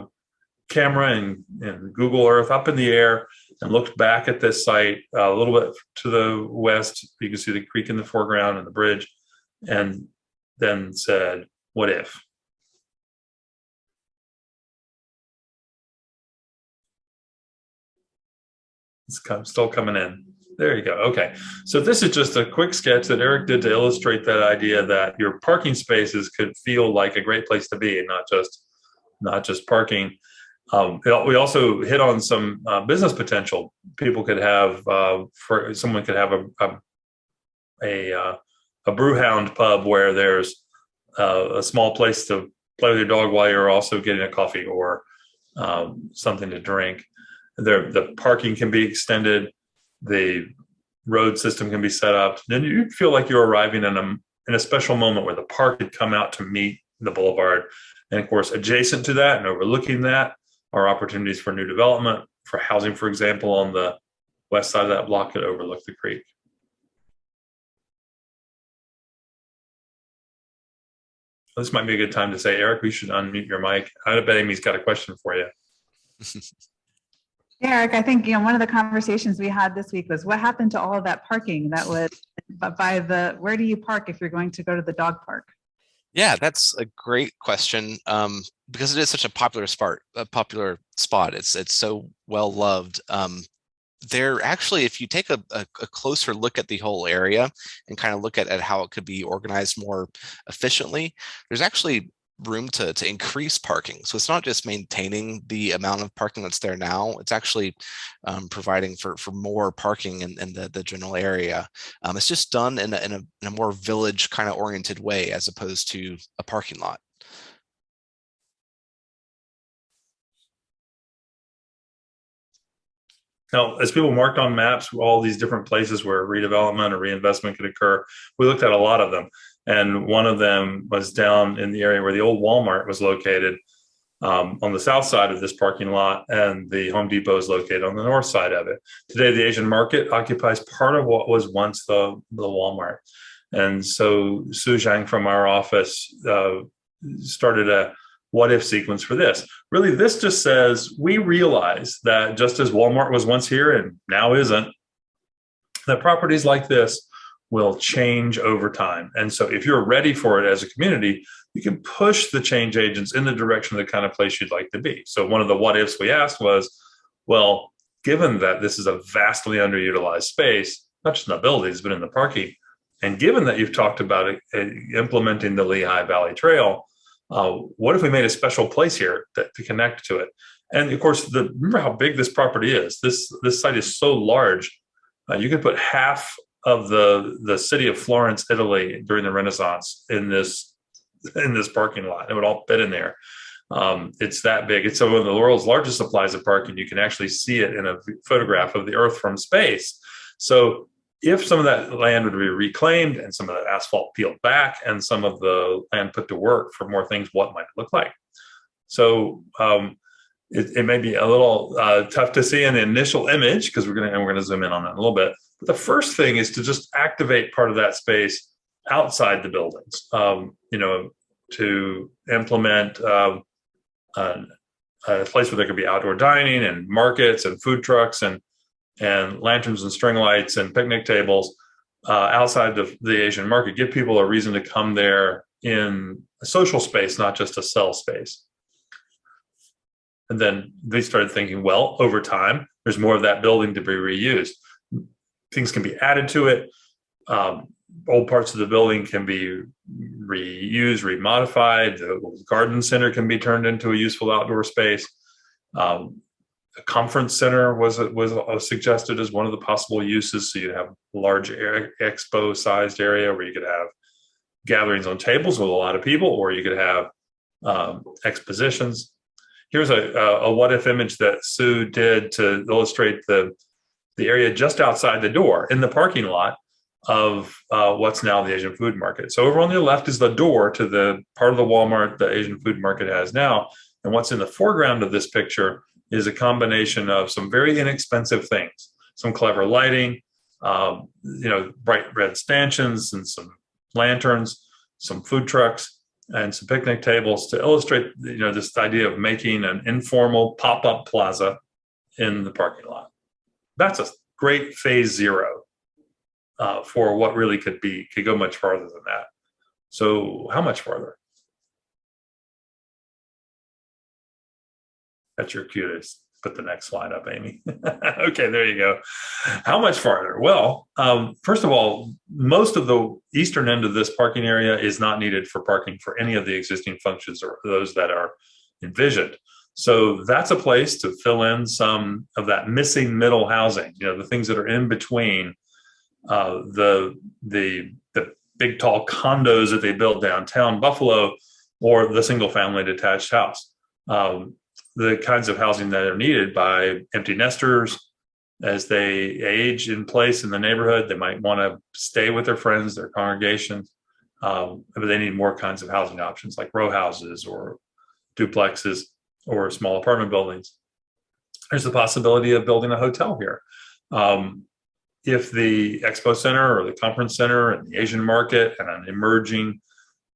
C: camera and Google Earth up in the air and looked back at this site a little bit to the west. You can see the creek in the foreground and the bridge, and then said, what if? It's still coming in. There you go. Okay. So this is just a quick sketch that Eric did to illustrate that idea that your parking spaces could feel like a great place to be, and not just parking. We also hit on some business potential. People could have, someone could have a brewhound pub where there's a small place to play with your dog while you're also getting a coffee or something to drink. The parking can be extended. The road system can be set up. Then you feel like you're arriving in a special moment where the park had come out to meet the boulevard. And of course, adjacent to that and overlooking that are opportunities for new development, for housing, for example, on the west side of that block that overlook the creek. This might be a good time to say, Eric, we should unmute your mic. I bet Amy's got a question for you.
A: Eric, I think, one of the conversations we had this week was what happened to all of that parking that was where do you park if you're going to go to the dog park?
G: Yeah, that's a great question, because it is such a popular spot. It's so well loved. There actually, if you take a closer look at the whole area and kind of look at how it could be organized more efficiently, there's actually room to increase parking. So it's not just maintaining the amount of parking that's there now, it's actually providing for more parking in the general area. It's just done in a more village kind of oriented way as opposed to a parking lot.
C: Now, as people marked on maps, all these different places where redevelopment or reinvestment could occur, we looked at a lot of them. And one of them was down in the area where the old Walmart was located, on the south side of this parking lot, and the Home Depot is located on the north side of it. Today, the Asian market occupies part of what was once the Walmart. And so Sue Zhang from our office started a what if sequence for this. Really, this just says we realize that just as Walmart was once here and now isn't, that properties like this will change over time. And so if you're ready for it as a community, you can push the change agents in the direction of the kind of place you'd like to be. So one of the what ifs we asked was, well, given that this is a vastly underutilized space, not just in the buildings, but in the parking, and given that you've talked about implementing the Lehigh Valley Trail, what if we made a special place here to connect to it? And of course, remember how big this property is. This site is so large. You could put half of the city of Florence, Italy, during the Renaissance in this parking lot. It would all fit in there. It's that big. It's one of the world's largest supplies of parking. You can actually see it in a photograph of the Earth from space. So if some of that land would be reclaimed and some of the asphalt peeled back and some of the land put to work for more things, what might it look like? So it may be a little tough to see in the initial image, because we're going to zoom in on it in a little bit. But the first thing is to just activate part of that space outside the buildings. To implement a place where there could be outdoor dining and markets and food trucks and lanterns and string lights and picnic tables outside the Asian market. Give people a reason to come there in a social space, not just a sell space. And then they started thinking, well, over time, there's more of that building to be reused. Things can be added to it. Old parts of the building can be reused, remodified. The garden center can be turned into a useful outdoor space. A conference center was suggested as one of the possible uses. So you'd have a large expo-sized area where you could have gatherings on tables with a lot of people, or you could have expositions. Here's a what-if image that Sue did to illustrate the area just outside the door in the parking lot of what's now the Asian food market. So over on the left is the door to the part of the Walmart the Asian food market has now. And what's in the foreground of this picture is a combination of some very inexpensive things, some clever lighting, bright red stanchions and some lanterns, some food trucks, and some picnic tables to illustrate, this idea of making an informal pop-up plaza in the parking lot. That's a great phase zero for what really could go much farther than that. So how much farther? That's your cue to put the next slide up, Amy. Okay, there you go. How much farther? Well, first of all, most of the eastern end of this parking area is not needed for parking for any of the existing functions or those that are envisioned. So that's a place to fill in some of that missing middle housing, the things that are in between the big tall condos that they built downtown Buffalo or the single family detached house. The kinds of housing that are needed by empty nesters as they age in place in the neighborhood. They might want to stay with their friends, their congregations, but they need more kinds of housing options like row houses or duplexes or small apartment buildings. There's the possibility of building a hotel here. If the expo center or the conference center and the Asian market and an emerging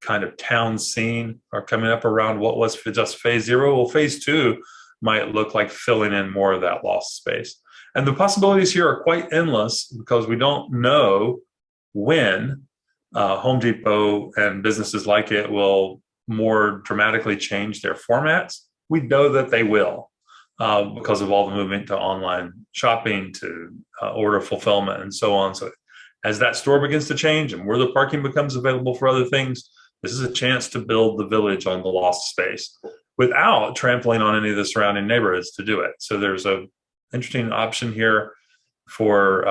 C: kind of town scene are coming up around what was just phase 0. Well, phase 2 might look like filling in more of that lost space. And the possibilities here are quite endless because we don't know when Home Depot and businesses like it will more dramatically change their formats. We know that they will because of all the movement to online shopping, to order fulfillment, and so on. So as that store begins to change and where the parking becomes available for other things, this is a chance to build the village on the lost space without trampling on any of the surrounding neighborhoods to do it. So there's a interesting option here for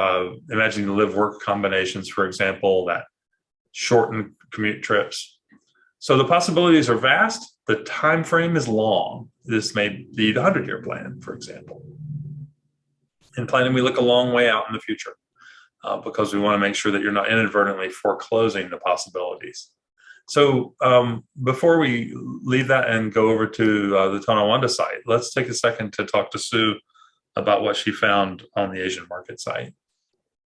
C: imagining the live-work combinations, for example, that shorten commute trips. So the possibilities are vast. The time frame is long. This may be the 100-year plan, for example. In planning, we look a long way out in the future because we want to make sure that you're not inadvertently foreclosing the possibilities. So before we leave that and go over to the Tonawanda site, let's take a second to talk to Sue about what she found on the Asian market site.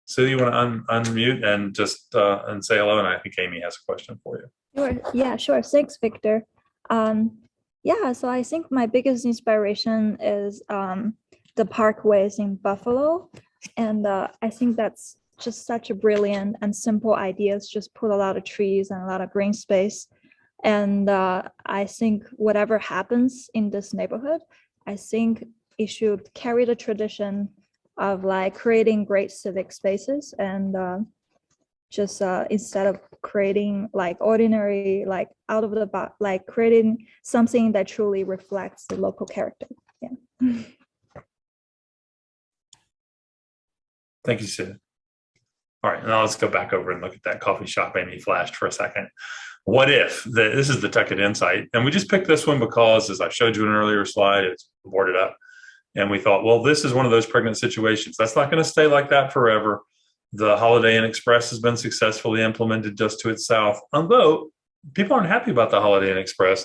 C: Sue, you want to unmute and just and say hello? And I think Amy has a question for you.
H: Sure. Yeah, sure. Thanks, Victor. Yeah, so I think my biggest inspiration is the parkways in Buffalo. And I think that's just such a brilliant and simple idea. It's just put a lot of trees and a lot of green space. And I think whatever happens in this neighborhood, I think it should carry the tradition of like creating great civic spaces and just instead of creating like ordinary, like out of the box, like creating something that truly reflects the local character. Yeah.
C: Thank you, Sue. All right, now let's go back over and look at that coffee shop Amy flashed for a second. What if, this is the Tuck It In site, and we just picked this one because, as I showed you in an earlier slide, it's boarded up. And we thought, well, this is one of those pregnant situations. That's not going to stay like that forever. The Holiday Inn Express has been successfully implemented just to its south, although people aren't happy about the Holiday Inn Express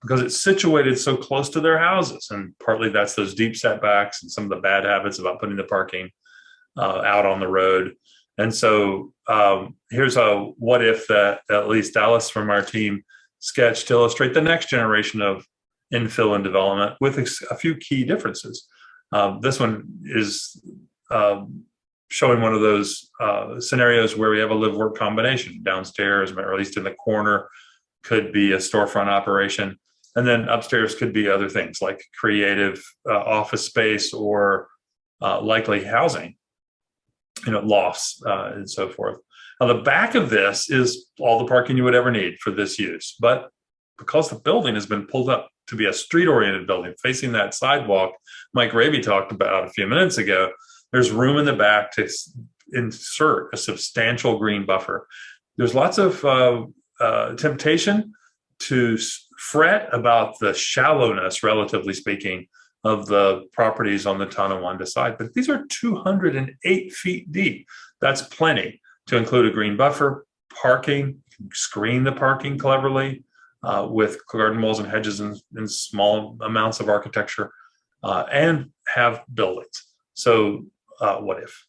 C: because it's situated so close to their houses. And partly that's those deep setbacks and some of the bad habits about putting the parking out on the road. And so here's a what if that at least Alice from our team sketched to illustrate the next generation of infill and development with a few key differences. This one is showing one of those scenarios where we have a live-work combination. Downstairs, or at least in the corner, could be a storefront operation. And then upstairs could be other things like creative office space or likely housing, lofts and so forth. Now, the back of this is all the parking you would ever need for this use. But because the building has been pulled up to be a street-oriented building facing that sidewalk Mike Raby talked about a few minutes ago, there's room in the back to insert a substantial green buffer. There's lots of temptation to fret about the shallowness, relatively speaking, of the properties on the Tonawanda side, but these are 208 feet deep. That's plenty to include a green buffer, parking, screen the parking cleverly with garden walls and hedges and small amounts of architecture, and have buildings. So what if?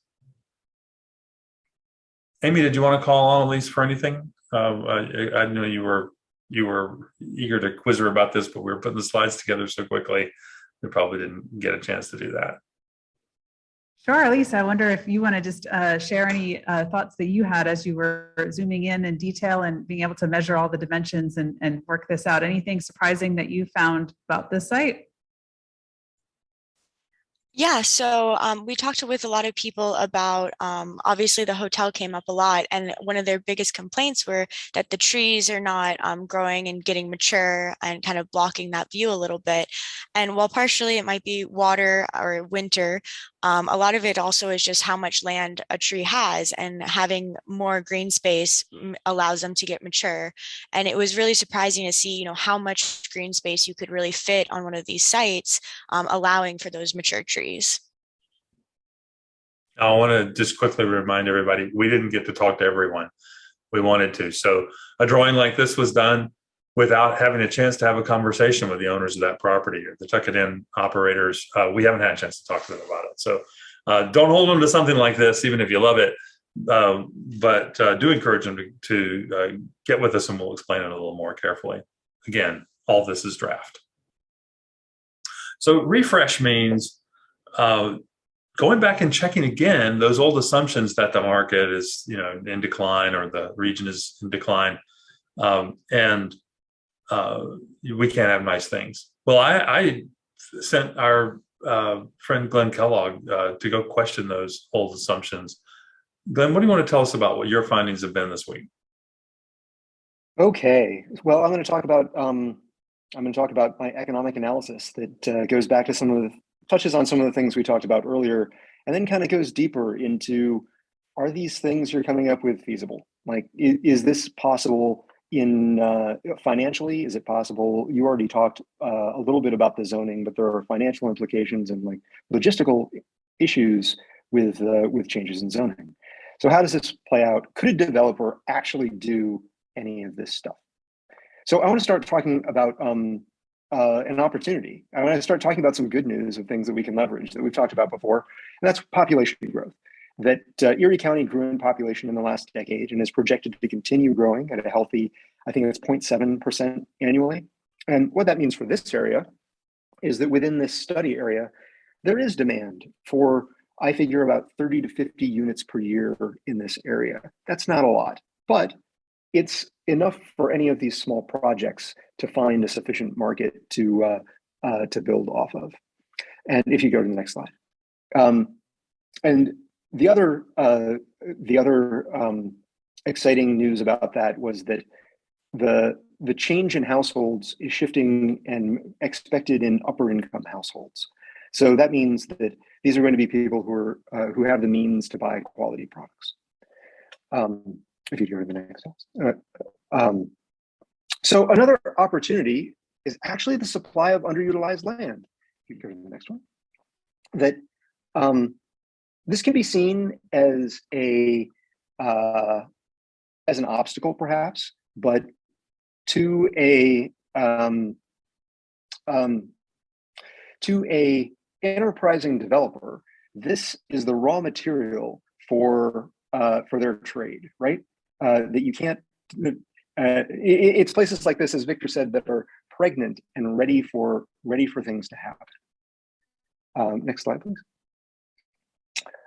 C: Amy, did you want to call on Elise for anything? I know you were eager to quiz her about this, but we were putting the slides together so quickly, we probably didn't get a chance to do that.
A: Sure, Elise, I wonder if you want to just share any thoughts that you had as you were zooming in detail and being able to measure all the dimensions and work this out. Anything surprising that you found about this site?
D: Yeah, so we talked with a lot of people about, obviously the hotel came up a lot, and one of their biggest complaints were that the trees are not growing and getting mature and kind of blocking that view a little bit. And while partially it might be water or winter, a lot of it also is just how much land a tree has, and having more green space allows them to get mature. And it was really surprising to see, how much green space you could really fit on one of these sites, allowing for those mature trees.
C: I want to just quickly remind everybody, we didn't get to talk to everyone. We wanted to. So a drawing like this was done without having a chance to have a conversation with the owners of that property or the Tuck It In operators. We haven't had a chance to talk to them about it. So don't hold them to something like this, even if you love it. but do encourage them to get with us and we'll explain it a little more carefully. Again, all this is draft. So refresh means going back and checking again those old assumptions that the market is, in decline or the region is in decline, and we can't have nice things. Well, I sent our friend Glenn Kellogg to go question those old assumptions. Glenn, what do you want to tell us about what your findings have been this week?
I: Okay, well, I'm going to talk about my economic analysis that goes back to touches on some of the things we talked about earlier, and then kind of goes deeper into, are these things you're coming up with feasible? Like, is this possible financially? Is it possible? You already talked a little bit about the zoning, but there are financial implications and like logistical issues with changes in zoning. So how does this play out? Could a developer actually do any of this stuff? So I want to start talking about an opportunity. I want to start talking about some good news of things that we can leverage that we've talked about before, and that's population growth. That Erie County grew in population in the last decade and is projected to continue growing at a healthy, I think it's 0.7% annually. And what that means for this area is that within this study area, there is demand for, I figure, about 30 to 50 units per year in this area. That's not a lot, but it's enough for any of these small projects to find a sufficient market to build off of. And if you go to the next slide, and the other exciting news about that was that the change in households is shifting and expected in upper income households. So that means that these are going to be people who have the means to buy quality products. If you go to the next slide. So another opportunity is actually the supply of underutilized land. If you go to the next one. That this can be seen as an obstacle, perhaps, but to a enterprising developer, this is the raw material for their trade, right? That you can't. It's places like this, as Victor said, that are pregnant and ready for things to happen. Next slide, please.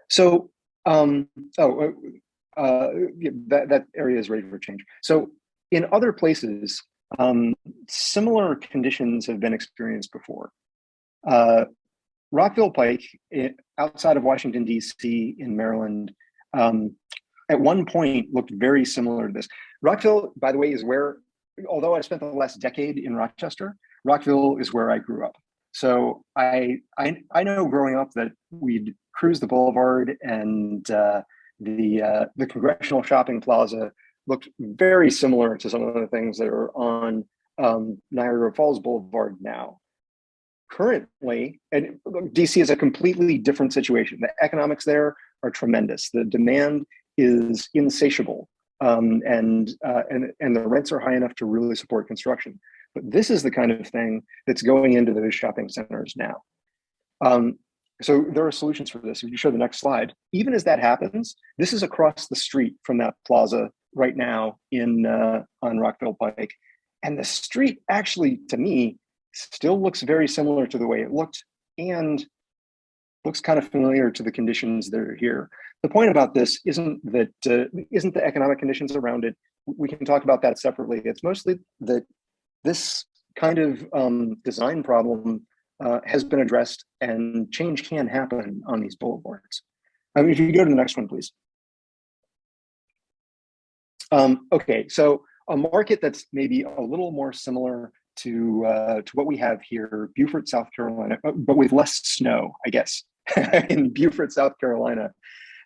I: So, that area is ready for change. So, in other places, similar conditions have been experienced before. Rockville Pike, outside of Washington, D.C. in Maryland, at one point looked very similar to this. Rockville, by the way, is where, although I spent the last decade in Rochester, Rockville is where I grew up. So I know growing up that we'd cruise the Boulevard, and the Congressional Shopping Plaza looked very similar to some of the things that are on Niagara Falls Boulevard now. Currently, and DC is a completely different situation. The economics there are tremendous. The demand is insatiable, and the rents are high enough to really support construction. But this is the kind of thing that's going into those shopping centers now. So there are solutions for this. If you show the next slide, even as that happens, this is across the street from that plaza right now on Rockville Pike, and the street actually, to me, still looks very similar to the way it looked, and looks kind of familiar to the conditions that are here. The point about this isn't the economic conditions around it. We can talk about that separately. It's mostly that this kind of design problem has been addressed, and change can happen on these boulevards. I mean, if you go to the next one, please. Okay, so a market that's maybe a little more similar to what we have here, Beaufort, South Carolina, but with less snow, I guess. In Beaufort, South Carolina,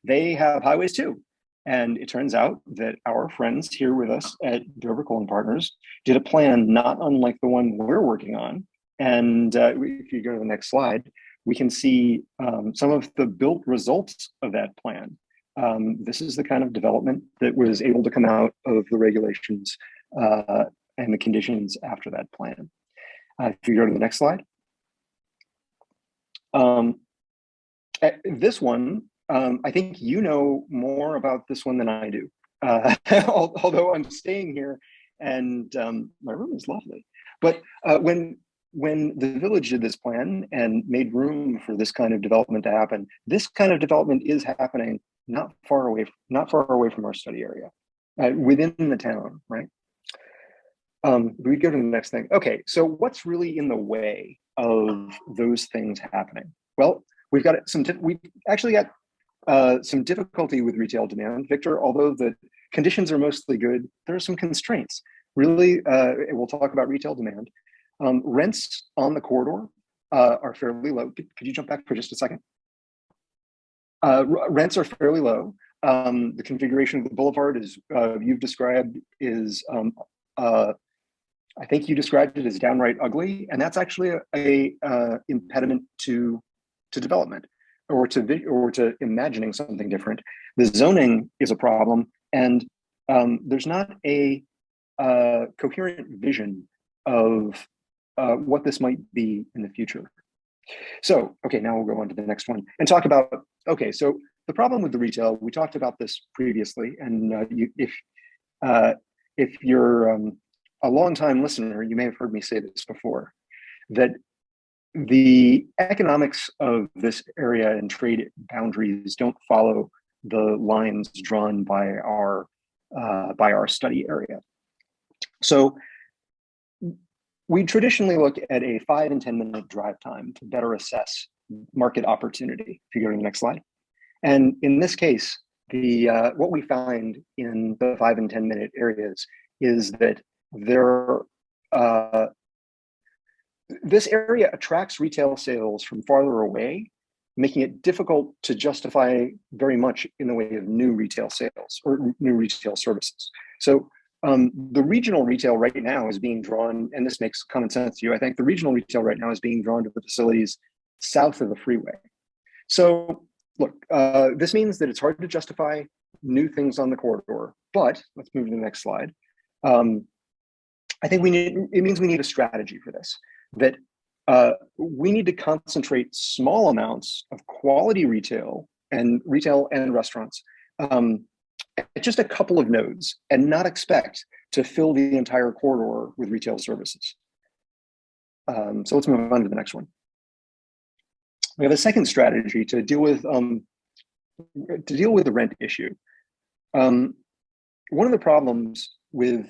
I: they have highways too. And it turns out that our friends here with us at Dover Coal Partners did a plan not unlike the one we're working on. And if you go to the next slide, we can see some of the built results of that plan. This is the kind of development that was able to come out of the regulations and the conditions after that plan. If you go to the next slide. This one I think you know more about this one than I do. Although I'm staying here and my room is lovely. But when the village did this plan and made room for this kind of development to happen, this kind of development is happening not far away from our study area, within the town, right? We go to the next thing. Okay, so what's really in the way of those things happening? Well, we've actually got some difficulty with retail demand, Victor. Although the conditions are mostly good, there are some constraints. Really, we'll talk about retail demand. Rents on the corridor are fairly low. Could you jump back for just a second? Rents are fairly low. The configuration of the boulevard is you've described is I think you described it as downright ugly, and that's actually a impediment to development or to imagining something different. The zoning is a problem, and there's not a coherent vision of what this might be in the future. So, okay, now we'll go on to the next one and talk about, okay, so the problem with the retail, we talked about this previously, and if you're a long-time listener, you may have heard me say this before, that the economics of this area and trade boundaries don't follow the lines drawn by our study area. So we traditionally look at a 5 and 10 minute drive time to better assess market opportunity. If you go to the next slide. And in this case, what we find in the 5 and 10 minute areas is that this area attracts retail sales from farther away, making it difficult to justify very much in the way of new retail sales or new retail services. So the regional retail right now is being drawn, and this makes common sense to you, I think the regional retail right now is being drawn to the facilities south of the freeway. So look, this means that it's hard to justify new things on the corridor, but let's move to the next slide. I think it means we need a strategy for this, that we need to concentrate small amounts of quality retail and restaurants at just a couple of nodes and not expect to fill the entire corridor with retail services. So let's move on to the next one. We have a second strategy to deal with the rent issue. One of the problems with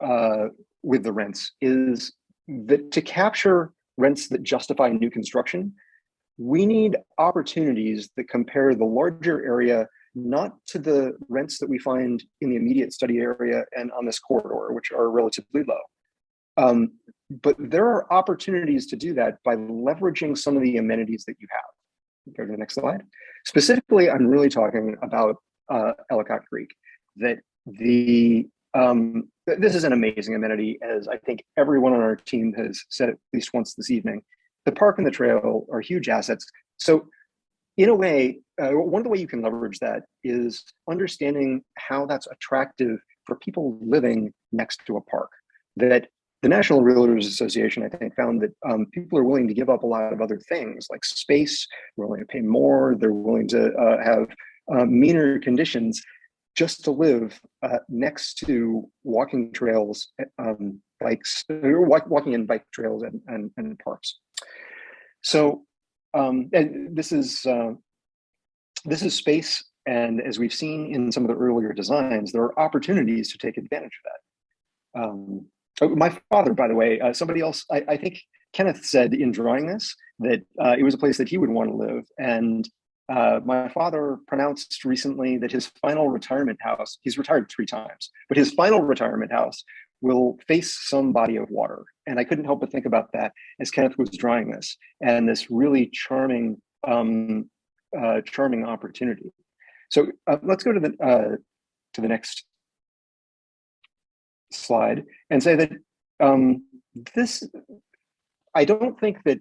I: the rents is that to capture rents that justify new construction, we need opportunities that compare the larger area not to the rents that we find in the immediate study area and on this corridor, which are relatively low. But there are opportunities to do that by leveraging some of the amenities that you have. Go to the next slide. Specifically, I'm really talking about Ellicott Creek. That this is an amazing amenity, as I think everyone on our team has said at least once this evening. The park and the trail are huge assets. So in a way, one of the ways you can leverage that is understanding how that's attractive for people living next to a park. That the National Realtors Association, I think, found that people are willing to give up a lot of other things like space, they're willing to pay more, they're willing to have meaner conditions just to live next to walking trails, walking in bike trails and parks. So, and this is space, and as we've seen in some of the earlier designs, there are opportunities to take advantage of that. My father, by the way, somebody else, I think Kenneth said in drawing this that it was a place that he would want to live, and my father pronounced recently that his final retirement house, he's retired 3 times, but his final retirement house will face some body of water. And I couldn't help but think about that as Kenneth was drawing this, and this really charming opportunity. So let's go to the next slide and say that I don't think that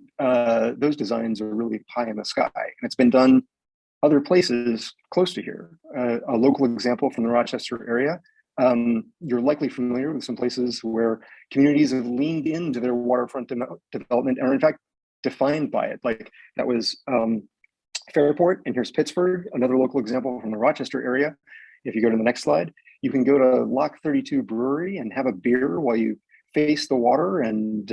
I: those designs are really pie in the sky, and it's been done other places close to here. A local example from the Rochester area, you're likely familiar with some places where communities have leaned into their waterfront development and are in fact defined by it. Like that was Fairport, and here's Pittsburgh, another local example from the Rochester area. If you go to the next slide, you can go to Lock 32 Brewery and have a beer while you face the water. And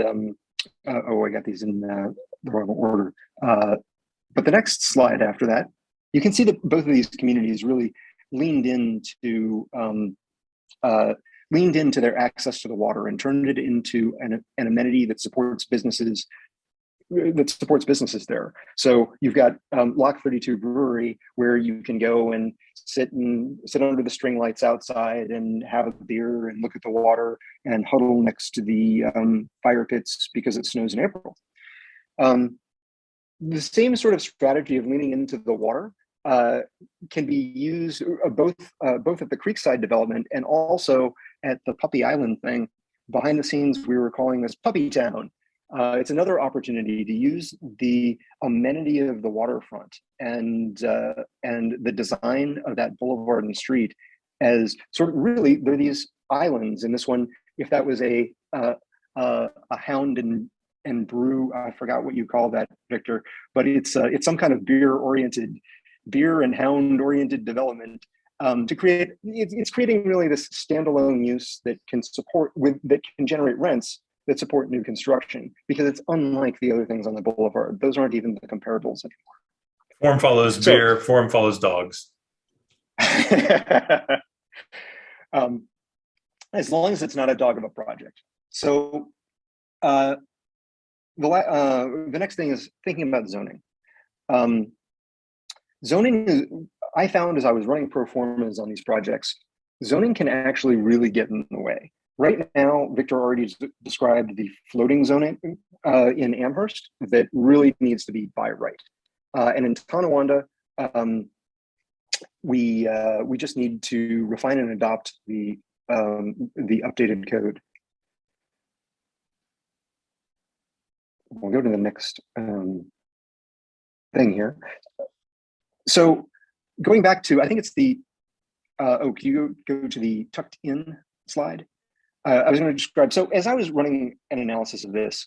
I: oh, I got these in the wrong order. But the next slide after that, you can see that both of these communities really leaned into their access to the water and turned it into an amenity that supports businesses there. So you've got Lock 32 Brewery, where you can go and sit under the string lights outside and have a beer and look at the water and huddle next to the fire pits because it snows in April. The same sort of strategy of leaning into the water can be used both at the Creekside development and also at the Puppy Island thing. Behind the scenes, we were calling this Puppy Town. It's another opportunity to use the amenity of the waterfront and the design of that boulevard and street as sort of really, they're these islands. In this one, if that was a hound and brew, I forgot what you call that, Victor, but it's some kind of beer and hound oriented development to create. It's creating really this standalone use that can generate rents that support new construction, because it's unlike the other things on the boulevard. Those aren't even the comparables anymore.
C: Form follows beer, form follows dogs.
I: As long as it's not a dog of a project. So the next thing is thinking about zoning. Zoning is, I found as I was running pro formas on these projects, zoning can actually really get in the way. Right now, Victor already described the floating zoning in Amherst that really needs to be by right. And in Tonawanda, we just need to refine and adopt the updated code. We'll go to the next thing here. So going back to, I think it's the, can you go to the tucked in slide? I was going to describe, so as I was running an analysis of this,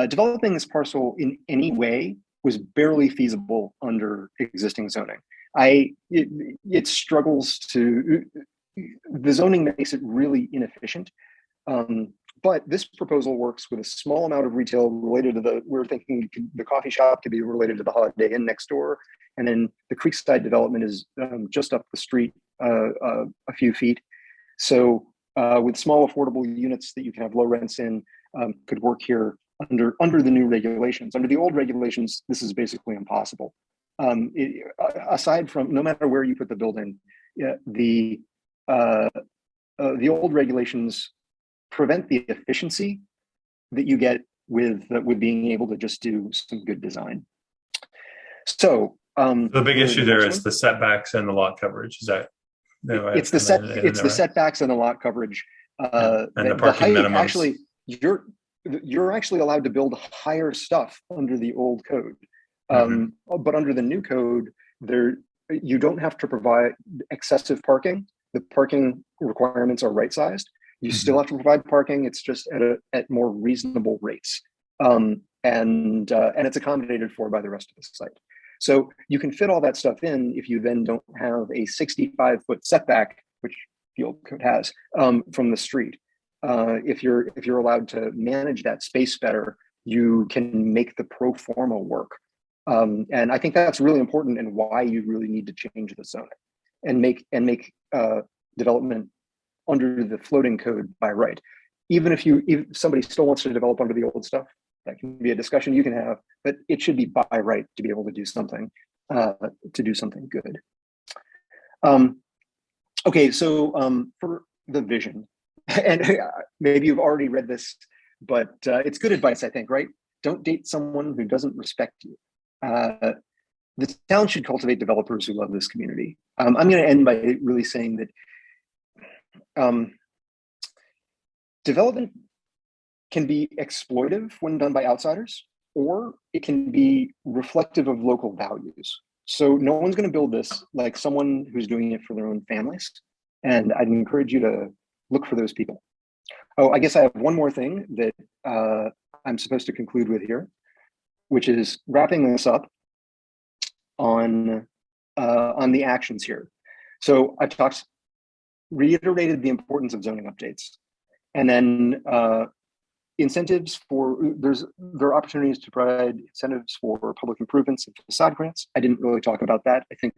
I: developing this parcel in any way was barely feasible under existing zoning. It struggles to, the zoning makes it really inefficient. But this proposal works with a small amount of retail related to we're thinking the coffee shop could be related to the Holiday Inn next door. And then the Creekside development is just up the street a few feet. So with small affordable units that you can have low rents in could work here under the new regulations. Under the old regulations, this is basically impossible. Aside from, no matter where you put the building, the old regulations prevent the efficiency that you get with being able to just do some good design. So
C: the big issue there is the setbacks and the lot coverage. Is that?
I: It's the setbacks and the lot coverage.
C: And the parking minimums.
I: Actually, you're actually allowed to build higher stuff under the old code, but under the new code, you don't have to provide excessive parking. The parking requirements are right-sized. You still have to provide parking. It's just at more reasonable rates, and it's accommodated for by the rest of the site. So you can fit all that stuff in if you then don't have a 65-foot setback, which the old code has, from the street. If you're allowed to manage that space better, you can make the pro forma work. And I think that's really important, and why you really need to change the zoning and make development under the floating code by right. Even if somebody still wants to develop under the old stuff, that can be a discussion you can have, but it should be by right to be able to do something good. Okay, so for the vision, and maybe you've already read this, but it's good advice, I think, right? Don't date someone who doesn't respect you. The town should cultivate developers who love this community. I'm going to end by really saying that development can be exploitive when done by outsiders, or it can be reflective of local values. So no one's going to build this like someone who's doing it for their own families. And I'd encourage you to look for those people. Oh, I guess I have one more thing that I'm supposed to conclude with here, which is wrapping this up. on the actions here. So I reiterated the importance of zoning updates, and then incentives for there are opportunities to provide incentives for public improvements and facade grants. I didn't really talk about that. I think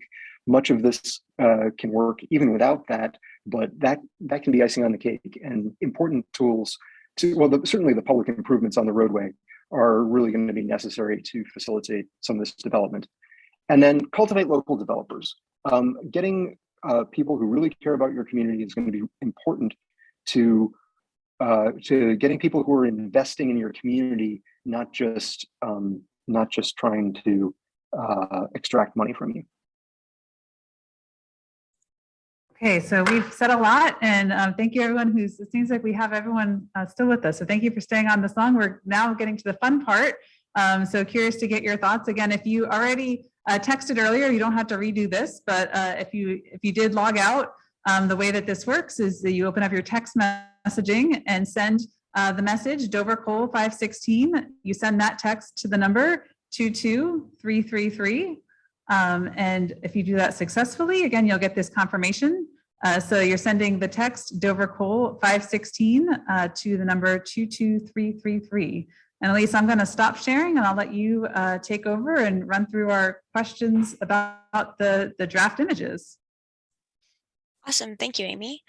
I: much of this can work even without that, but that can be icing on the cake, and important tools to, well, certainly the public improvements on the roadway are really going to be necessary to facilitate some of this development. And then cultivate local developers. Getting people who really care about your community is going to be important to getting people who are investing in your community, not just trying to extract money from you.
A: Okay, so we've said a lot, and thank you everyone who's, it seems like we have everyone still with us. So thank you for staying on this long. We're now getting to the fun part. So curious to get your thoughts. Again, if you already texted earlier, you don't have to redo this, but if you did log out, the way that this works is that you open up your text messaging and send the message Dover Cole 516. You send that text to the number 22333. And if you do that successfully, again, you'll get this confirmation. So you're sending the text Dover Cole 516 to the number 22333. And Elise, I'm going to stop sharing and I'll let you take over and run through our questions about the draft images.
D: Awesome. Thank you, Amy.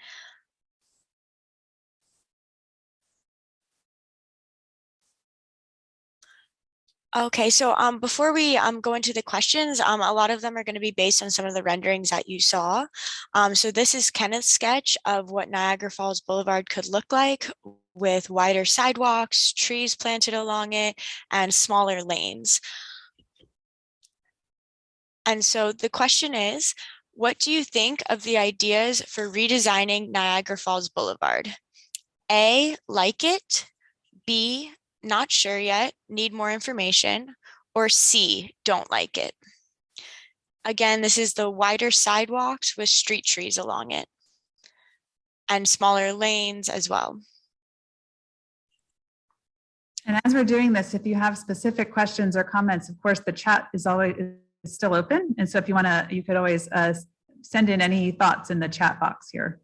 D: Okay, so before we go into the questions, a lot of them are going to be based on some of the renderings that you saw. So this is Kenneth's sketch of what Niagara Falls Boulevard could look like with wider sidewalks, trees planted along it, and smaller lanes. And so the question is, what do you think of the ideas for redesigning Niagara Falls Boulevard? A, like it. B, not sure yet, need more information. Or C, don't like it. Again, this is the wider sidewalks with street trees along it and smaller lanes as well.
A: And as we're doing this, if you have specific questions or comments, of course, the chat is still open. And so if you want to, you could always send in any thoughts in the chat box here.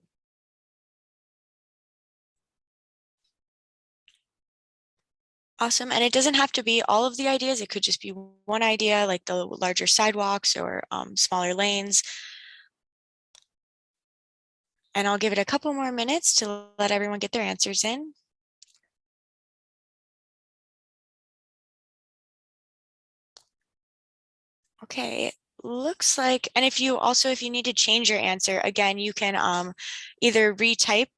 D: Awesome. And it doesn't have to be all of the ideas. It could just be one idea, like the larger sidewalks or smaller lanes. And I'll give it a couple more minutes to let everyone get their answers in. Okay, looks like, and if you need to change your answer, again, you can either retype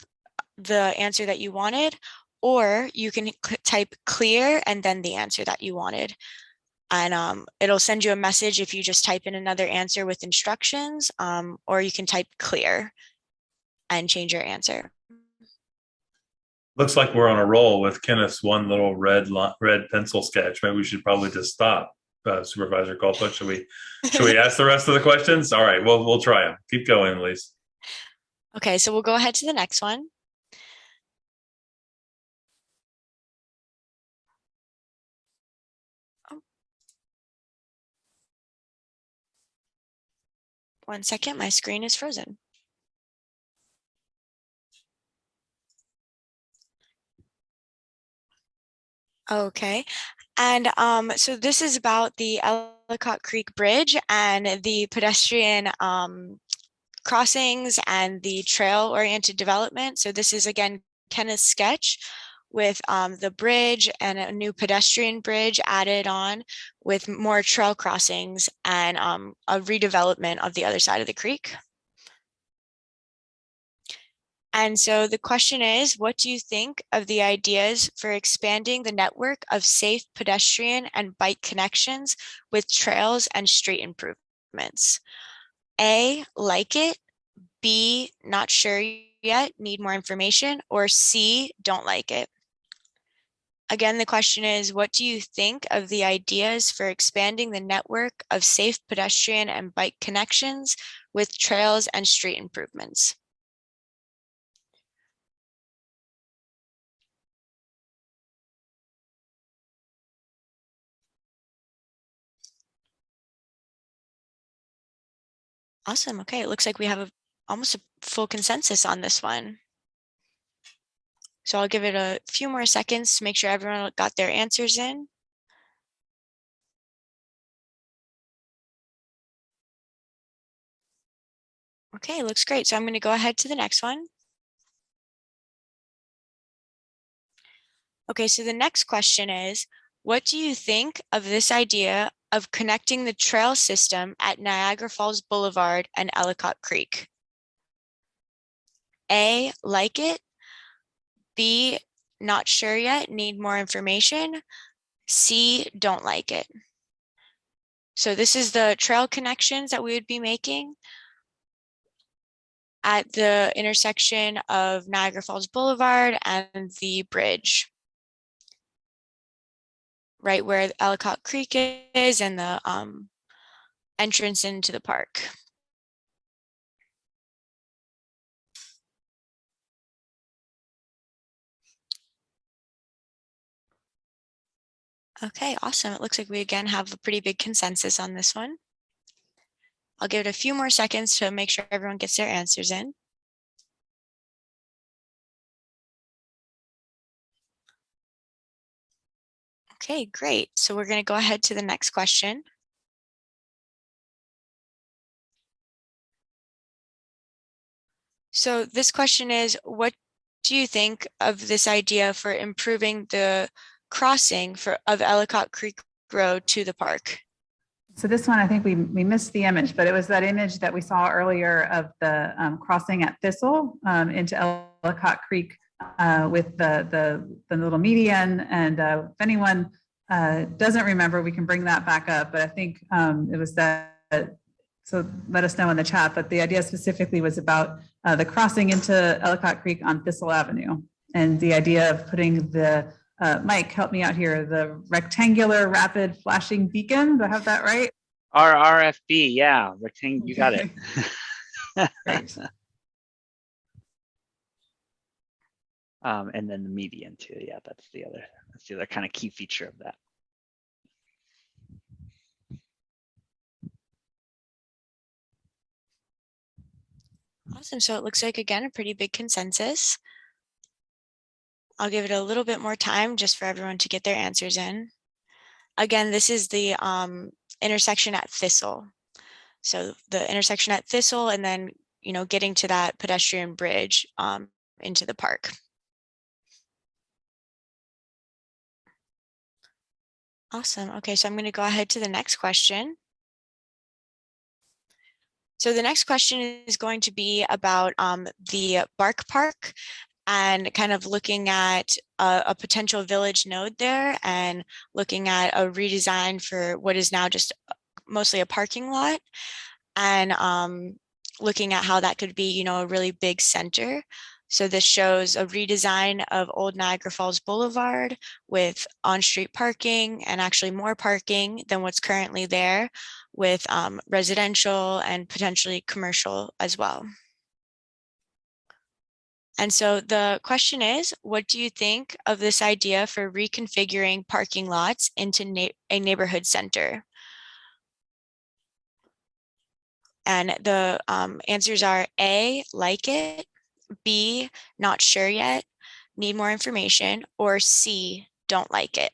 D: the answer that you wanted, or you can type clear and then the answer that you wanted. And it'll send you a message if you just type in another answer with instructions, or you can type clear and change your answer.
C: Looks like we're on a roll with Kenneth's one little red pencil sketch. Maybe we should probably just stop. Supervisor Colput, should we ask the rest of the questions? All right, well, we'll try them. Keep going, Elise.
D: Okay, so we'll go ahead to the next one. Oh. 1 second, my screen is frozen. Okay, and so this is about the Ellicott Creek Bridge and the pedestrian crossings and the trail-oriented development. So this is, again, Kenneth's sketch with the bridge and a new pedestrian bridge added on with more trail crossings and a redevelopment of the other side of the creek. And so the question is, what do you think of the ideas for expanding the network of safe pedestrian and bike connections with trails and street improvements? A, like it. B, not sure yet, need more information. Or C, don't like it. Again, the question is, what do you think of the ideas for expanding the network of safe pedestrian and bike connections with trails and street improvements? Awesome. Okay, it looks like we have almost a full consensus on this one. So I'll give it a few more seconds to make sure everyone got their answers in. Okay, looks great. So I'm going to go ahead to the next one. Okay, so the next question is, what do you think of this idea of connecting the trail system at Niagara Falls Boulevard and Ellicott Creek? A, like it. B, not sure yet, need more information. C, don't like it. So this is the trail connections that we would be making at the intersection of Niagara Falls Boulevard and the bridge, right where Ellicott Creek is and the entrance into the park. Okay, awesome. It looks like we again have a pretty big consensus on this one. I'll give it a few more seconds to make sure everyone gets their answers in. Okay, great. So we're going to go ahead to the next question. So this question is, what do you think of this idea for improving the crossing of Ellicott Creek Road to the park?
A: So this one, I think we missed the image, but it was that image that we saw earlier of the crossing at Thistle into Ellicott Creek with the little median. And if anyone doesn't remember, we can bring that back up. But I think it was that, so let us know in the chat. But the idea specifically was about the crossing into Ellicott Creek on Thistle Avenue. And the idea of putting the Mike, help me out here. The rectangular rapid flashing beacon. Do I have that right?
E: RRFB, yeah, rectangle. You got it.
A: Great.
E: And then the median too. Yeah, that's the other kind of key feature of that.
D: Awesome. So it looks like, again, a pretty big consensus. I'll give it a little bit more time just for everyone to get their answers in. Again, this is the intersection at Thistle. So the intersection at Thistle and then, getting to that pedestrian bridge into the park. Awesome. Okay, so I'm going to go ahead to the next question. So the next question is going to be about the Bark Park and kind of looking at a potential village node there and looking at a redesign for what is now just mostly a parking lot and looking at how that could be, a really big center. So this shows a redesign of Old Niagara Falls Boulevard with on-street parking and actually more parking than what's currently there with residential and potentially commercial as well. And so the question is, what do you think of this idea for reconfiguring parking lots into a neighborhood center? And the answers are A, like it, B, not sure yet, need more information, or C, don't like it.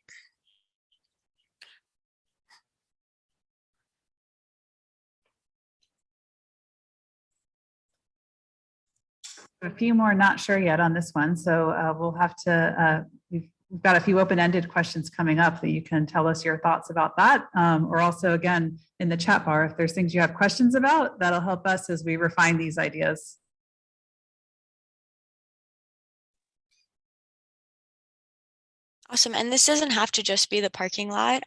A: A few more not sure yet on this one. So we'll have to, we've got a few open-ended questions coming up that you can tell us your thoughts about that. Or also, again, in the chat bar, if there's things you have questions about, that'll help us as we refine these ideas.
D: Awesome. And this doesn't have to just be the parking lot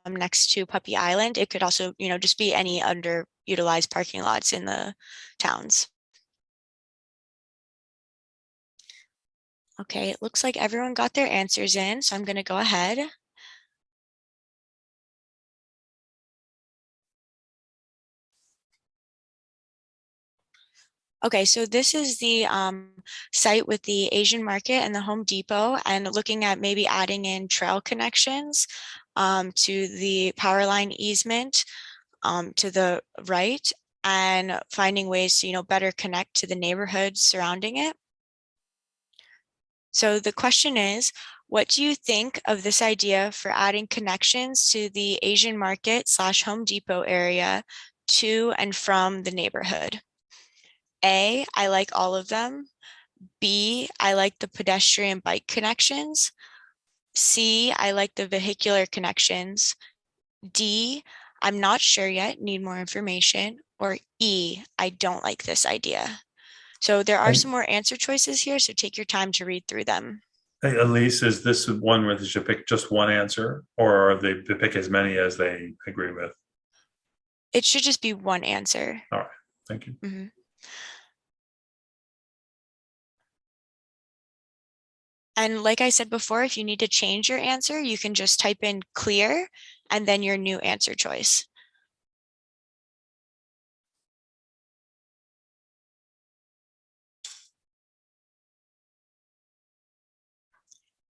D: next to Puppy Island. It could also, just be any underutilized parking lots in the towns. Okay, it looks like everyone got their answers in, so I'm going to go ahead. Okay, so this is the site with the Asian market and the Home Depot, and looking at maybe adding in trail connections to the power line easement to the right, and finding ways to, better connect to the neighborhoods surrounding it. So the question is, what do you think of this idea for adding connections to the Asian market / Home Depot area to and from the neighborhood? A, I like all of them. B, I like the pedestrian bike connections. C, I like the vehicular connections. D, I'm not sure yet, need more information. Or E, I don't like this idea. So there are some more answer choices here, so take your time to read through them.
C: Hey, Elise, is this one where they should pick just one answer, or are they pick as many as they agree with?
D: It should just be one answer.
C: All right, thank you.
D: Mm-hmm. And like I said before, if you need to change your answer, you can just type in clear and then your new answer choice.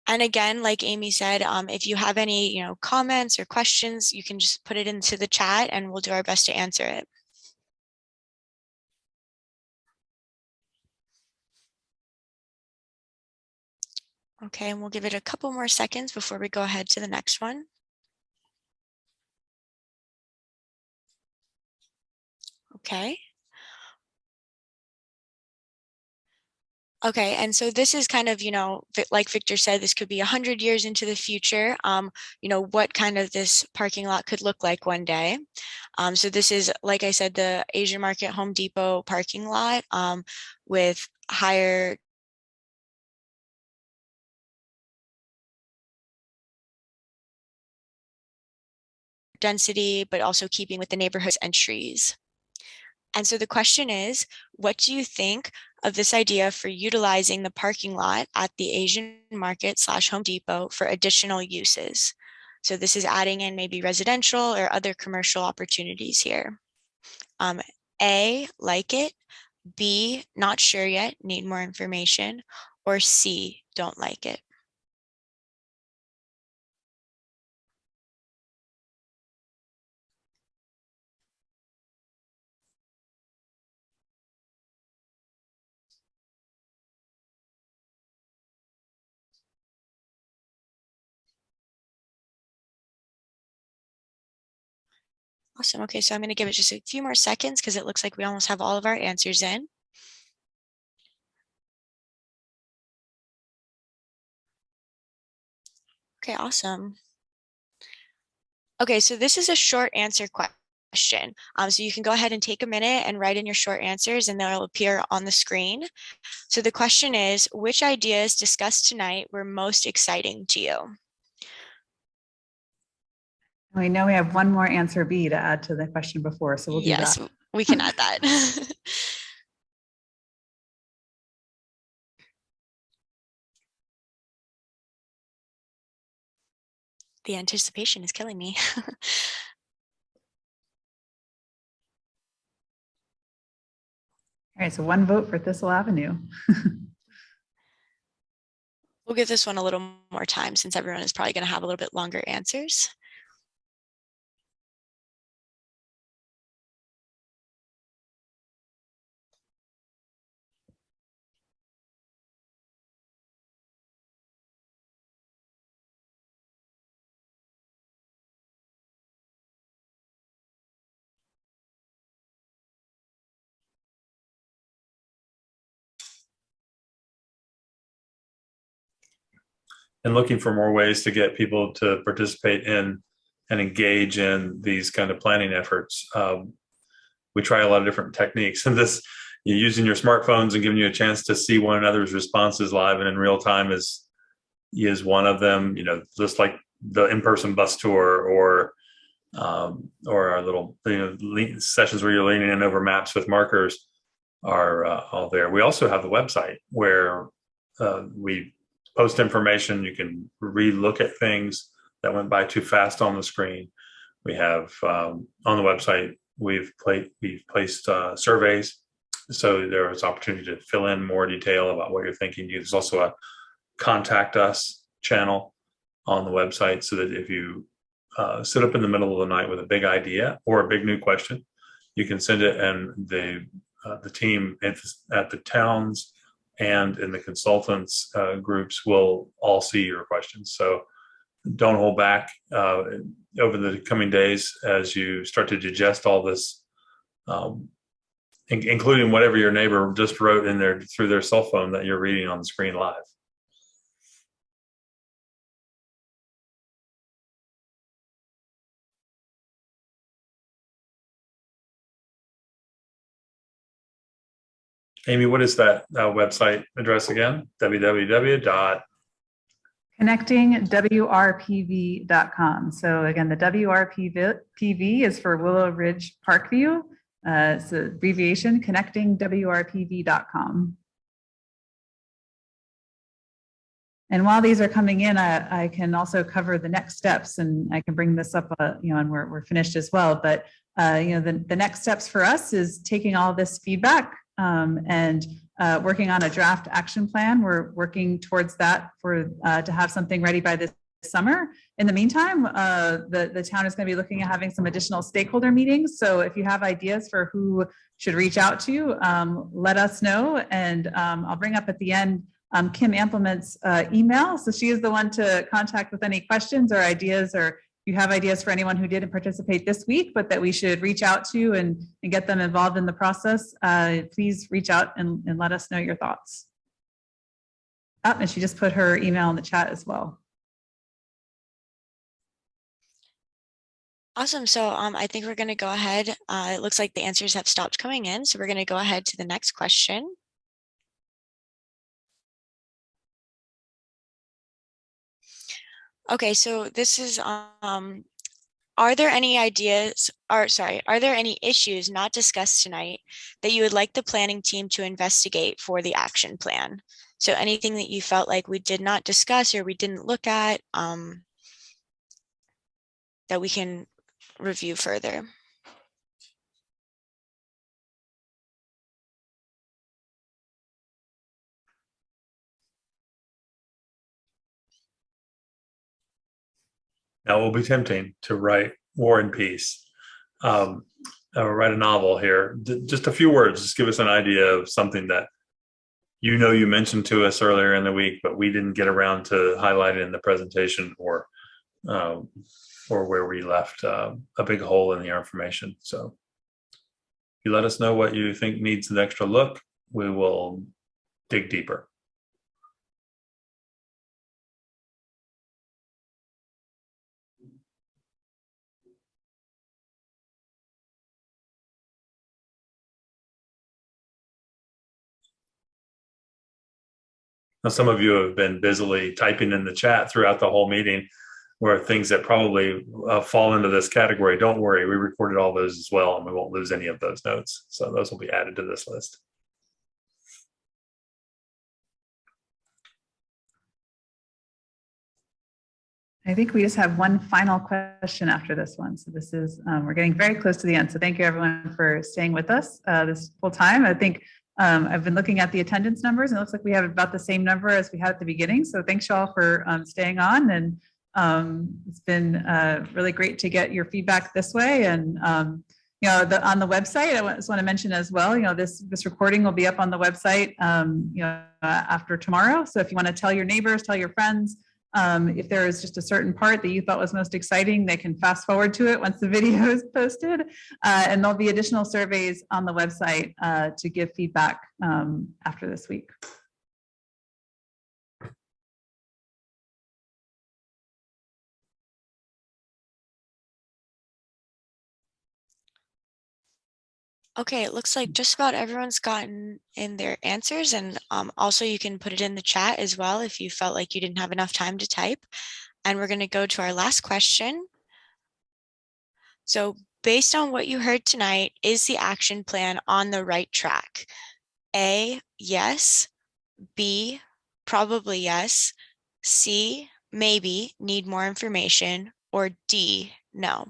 D: And again, like Amy said, if you have any, comments or questions, you can just put it into the chat and we'll do our best to answer it. Okay, and we'll give it a couple more seconds before we go ahead to the next one. Okay. Okay, and so this is kind of, like Victor said, this could be 100 years into the future, what kind of this parking lot could look like one day. So this is, like I said, the Asian Market Home Depot parking lot with higher density, but also keeping with the neighborhoods and trees. And so the question is, what do you think of this idea for utilizing the parking lot at the Asian Market / Home Depot for additional uses? So this is adding in maybe residential or other commercial opportunities here. A, like it. B, not sure yet, need more information. Or C, don't like it. Awesome. Okay, so I'm going to give it just a few more seconds because it looks like we almost have all of our answers in. Okay, awesome. Okay, so this is a short answer question. So you can go ahead and take a minute and write in your short answers and they'll appear on the screen. So the question is, which ideas discussed tonight were most exciting to you?
A: We know we have one more answer B to add to the question before, so we'll do that.
D: Yes, we can add that. The anticipation is killing me.
A: All right, so one vote for Thistle Avenue.
D: We'll give this one a little more time since everyone is probably going to have a little bit longer answers.
C: And looking for more ways to get people to participate in and engage in these kind of planning efforts. We try a lot of different techniques, and this, using your smartphones and giving you a chance to see one another's responses live and in real time is one of them. Just like the in-person bus tour or our little sessions where you're leaning in over maps with markers are all there. We also have the website where we post information. You can re-look at things that went by too fast on the screen. We have on the website, we've placed surveys, so there is opportunity to fill in more detail about what you're thinking. There's also a contact us channel on the website, so that if you sit up in the middle of the night with a big idea or a big new question, you can send it, and the team at the towns and in the consultants groups will all see your questions. So don't hold back over the coming days as you start to digest all this, including whatever your neighbor just wrote in there through their cell phone that you're reading on the screen live. Amy, what is that website address again? www.
A: connectingwrpv.com. So again, the WRPV is for Willow Ridge Parkview. It's an abbreviation, connectingwrpv.com. And while these are coming in, I can also cover the next steps, and I can bring this up, and we're finished as well. But the next steps for us is taking all this feedback and working on a draft action plan. We're working towards that to have something ready by this summer. In the meantime, the town is going to be looking at having some additional stakeholder meetings. So if you have ideas for who should reach out to, let us know. And I'll bring up at the end Kim Amplement's email. So she is the one to contact with any questions or ideas, or if you have ideas for anyone who didn't participate this week, but that we should reach out to and get them involved in the process, please reach out and let us know your thoughts. Oh, and she just put her email in the chat as well.
D: Awesome. So I think we're going to go ahead. It looks like the answers have stopped coming in. So we're going to go ahead to the next question. Okay, so this is, are there any issues not discussed tonight that you would like the planning team to investigate for the action plan? So anything that you felt like we did not discuss or we didn't look at that we can review further.
C: Now, it will be tempting to write War and Peace, or write a novel here. Just a few words, just give us an idea of something that you mentioned to us earlier in the week, but we didn't get around to highlight it in the presentation, or where we left a big hole in the information. So if you let us know what you think needs an extra look, we will dig deeper. Now, some of you have been busily typing in the chat throughout the whole meeting, where things that probably fall into this category. Don't worry, we recorded all those as well, and we won't lose any of those notes. So those will be added to this list.
A: I think we just have one final question after this one. So this is, we're getting very close to the end. So thank you everyone for staying with us this whole time. I think I've been looking at the attendance numbers, and it looks like we have about the same number as we had at the beginning. So thanks y'all for staying on, and it's been really great to get your feedback this way. And on the website, I just want to mention as well, this recording will be up on the website after tomorrow. So if you want to tell your neighbors, tell your friends, if there is just a certain part that you thought was most exciting, they can fast forward to it once the video is posted. And there'll be additional surveys on the website to give feedback after this week.
D: Okay, it looks like just about everyone's gotten in their answers, and also you can put it in the chat as well if you felt like you didn't have enough time to type. And we're going to go to our last question. So based on what you heard tonight, is the action plan on the right track? A, yes. B, probably yes. C, maybe, need more information. Or D, no.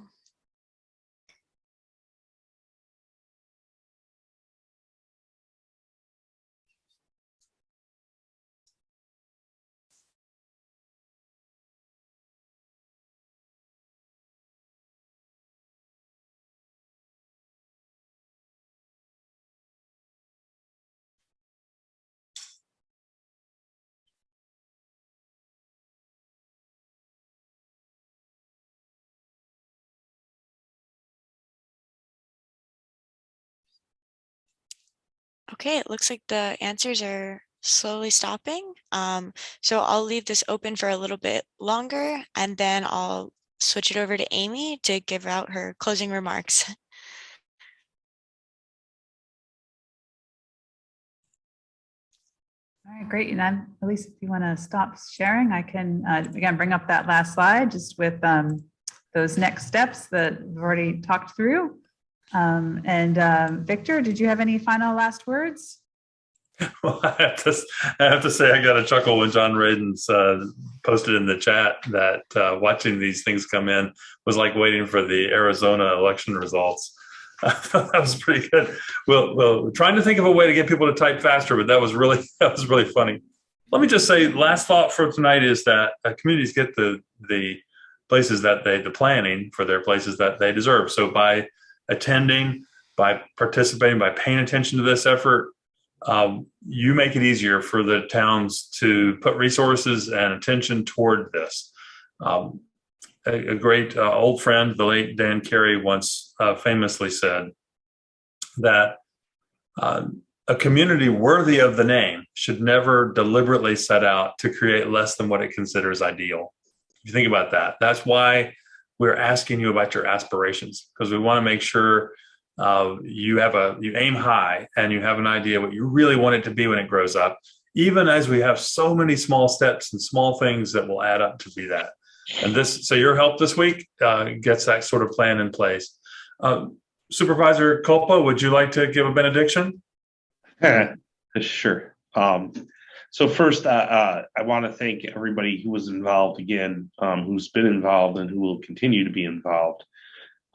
D: Okay, it looks like the answers are slowly stopping. So I'll leave this open for a little bit longer, and then I'll switch it over to Amy to give out her closing remarks.
A: All right, great. And then, at least if you want to stop sharing, I can, again, bring up that last slide just with those next steps that we've already talked through. Victor, did you have any final last words?
C: Well, I have to say I got a chuckle when John Radens posted in the chat that watching these things come in was like waiting for the Arizona election results. That was pretty good. Well, we're trying to think of a way to get people to type faster, but that was really funny. Let me just say, last thought for tonight is that communities get the places that the planning for their places that they deserve. So by attending, by participating, by paying attention to this effort, you make it easier for the towns to put resources and attention toward this. A great old friend, the late Dan Carey, once famously said that a community worthy of the name should never deliberately set out to create less than what it considers ideal. If you think about that, that's why we're asking you about your aspirations, because we want to make sure you aim high and you have an idea what you really want it to be when it grows up, even as we have so many small steps and small things that will add up to be that. And so your help this week gets that sort of plan in place. Supervisor Culpa, would you like to give a benediction?
B: Sure. So first, I want to thank everybody who was involved again, who's been involved and who will continue to be involved.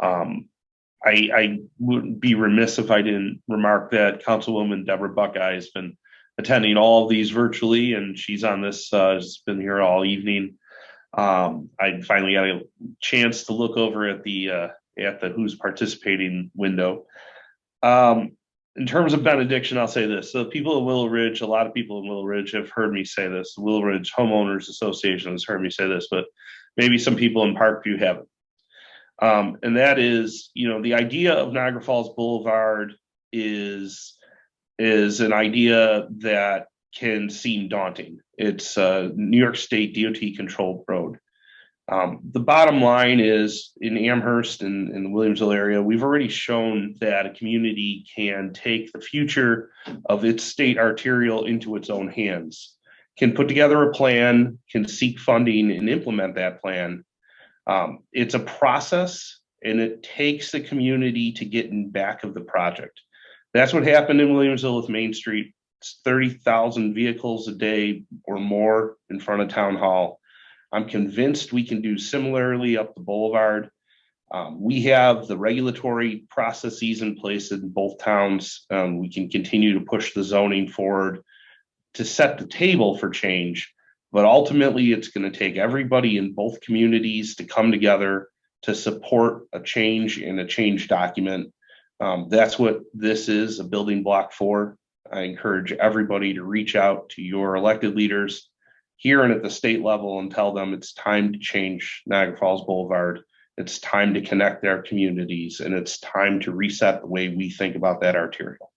B: I would be remiss if I didn't remark that Councilwoman Deborah Buckeye has been attending all of these virtually, and she's on this, has been here all evening. I finally got a chance to look over at the who's participating window. In terms of benediction, I'll say this. So people in Willow Ridge, a lot of people in Willow Ridge have heard me say this. The Willow Ridge Homeowners Association has heard me say this, but maybe some people in Parkview haven't. And that is, the idea of Niagara Falls Boulevard is an idea that can seem daunting. It's a New York State DOT controlled road. The bottom line is, in Amherst and in the Williamsville area, we've already shown that a community can take the future of its state arterial into its own hands, can put together a plan, can seek funding and implement that plan. It's a process, and it takes the community to get in back of the project. That's what happened in Williamsville with Main Street. It's 30,000 vehicles a day or more in front of Town Hall. I'm convinced we can do similarly up the Boulevard. We have the regulatory processes in place in both towns. We can continue to push the zoning forward to set the table for change, but ultimately it's going to take everybody in both communities to come together to support a change in a change document. That's what this is, a building block for. I encourage everybody to reach out to your elected leaders here and at the state level and tell them it's time to change Niagara Falls Boulevard. It's time to connect their communities, and it's time to reset the way we think about that arterial.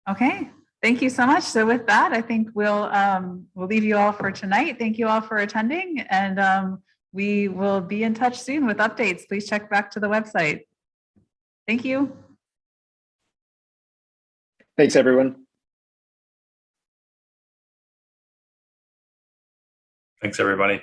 A: Okay, thank you so much. So with that, I think we'll leave you all for tonight. Thank you all for attending, and we will be in touch soon with updates. Please check back to the website. Thank you.
I: Thanks, everyone.
C: Thanks, everybody.